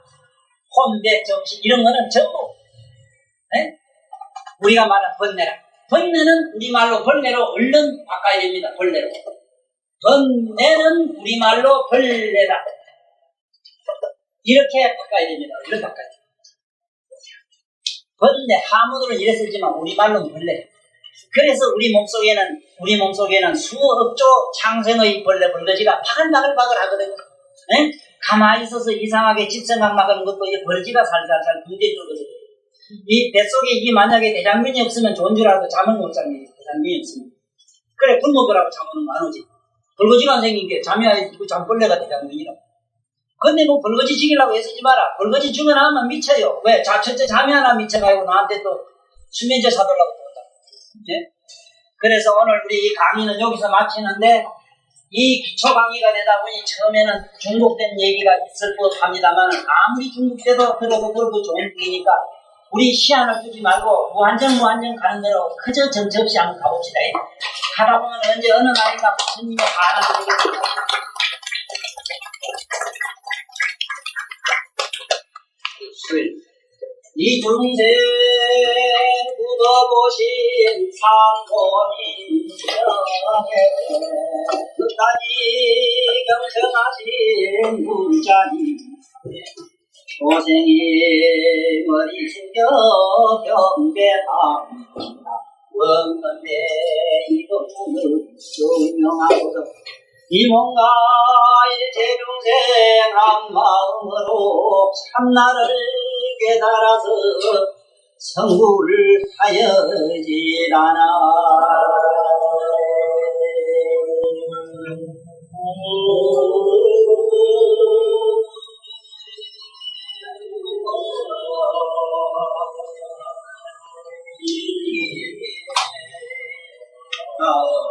S1: 혼백, 정신, 이런 거는 전부, 네? 우리가 말하는 번뇌라. 번뇌는 우리말로 벌레로 얼른 바꿔야 됩니다. 벌레로. 번뇌는 우리말로 벌레다. 이렇게 바꿔야 됩니다. 얼른 바꿔야 됩니다. 번뇌, 하모들은 이래 쓰지만 우리말로는 벌레. 그래서 우리 몸속에는 수억조 창생의 벌레, 벌거지가 바글바글 하거든요. 네? 가만히 있어서 이상하게 집생각 나가는 것도 이 벌지가 살살살 분대주거든요. 이 뱃속에 이게 만약에 대장균이 없으면 좋은 줄 알고 잠을 못 잡니다. 대장균이 없으면. 그래, 굶어보라고 잠오는 거 안 오지. 벌거지가 안 생긴 게 잠이 안 오고 잠벌레가 대장균이라고. 근데 뭐 벌거지 죽이려고 애쓰지 마라. 벌거지 죽여나면 미쳐요. 왜? 첫째 잠이 하나 미쳐가지고 나한테 또 수면제 사달라고 그런다. 예? 그래서 오늘 우리 이 강의는 여기서 마치는데 이 기초 강의가 되다 보니 처음에는 중복된 얘기가 있을 것 합니다만 아무리 중복돼도 그래도 좋은 얘기니까 우리 시안을 두지 말고 무한정 가는 대로 그저 정처 없이 한번 가봅시다. 하다 보면 언제 어느 날인가 부처님의 반응을 되겠습니다. 이중생 묻어보신 상고님 끝까지 경청하신 문자님 고생이 머리 숙여 경배합니다. 원건대 이것은 증명하고도 이 뭔가 일체중생 한 마음으로 참나를 깨달아서 성불을 하여지라나. Oh.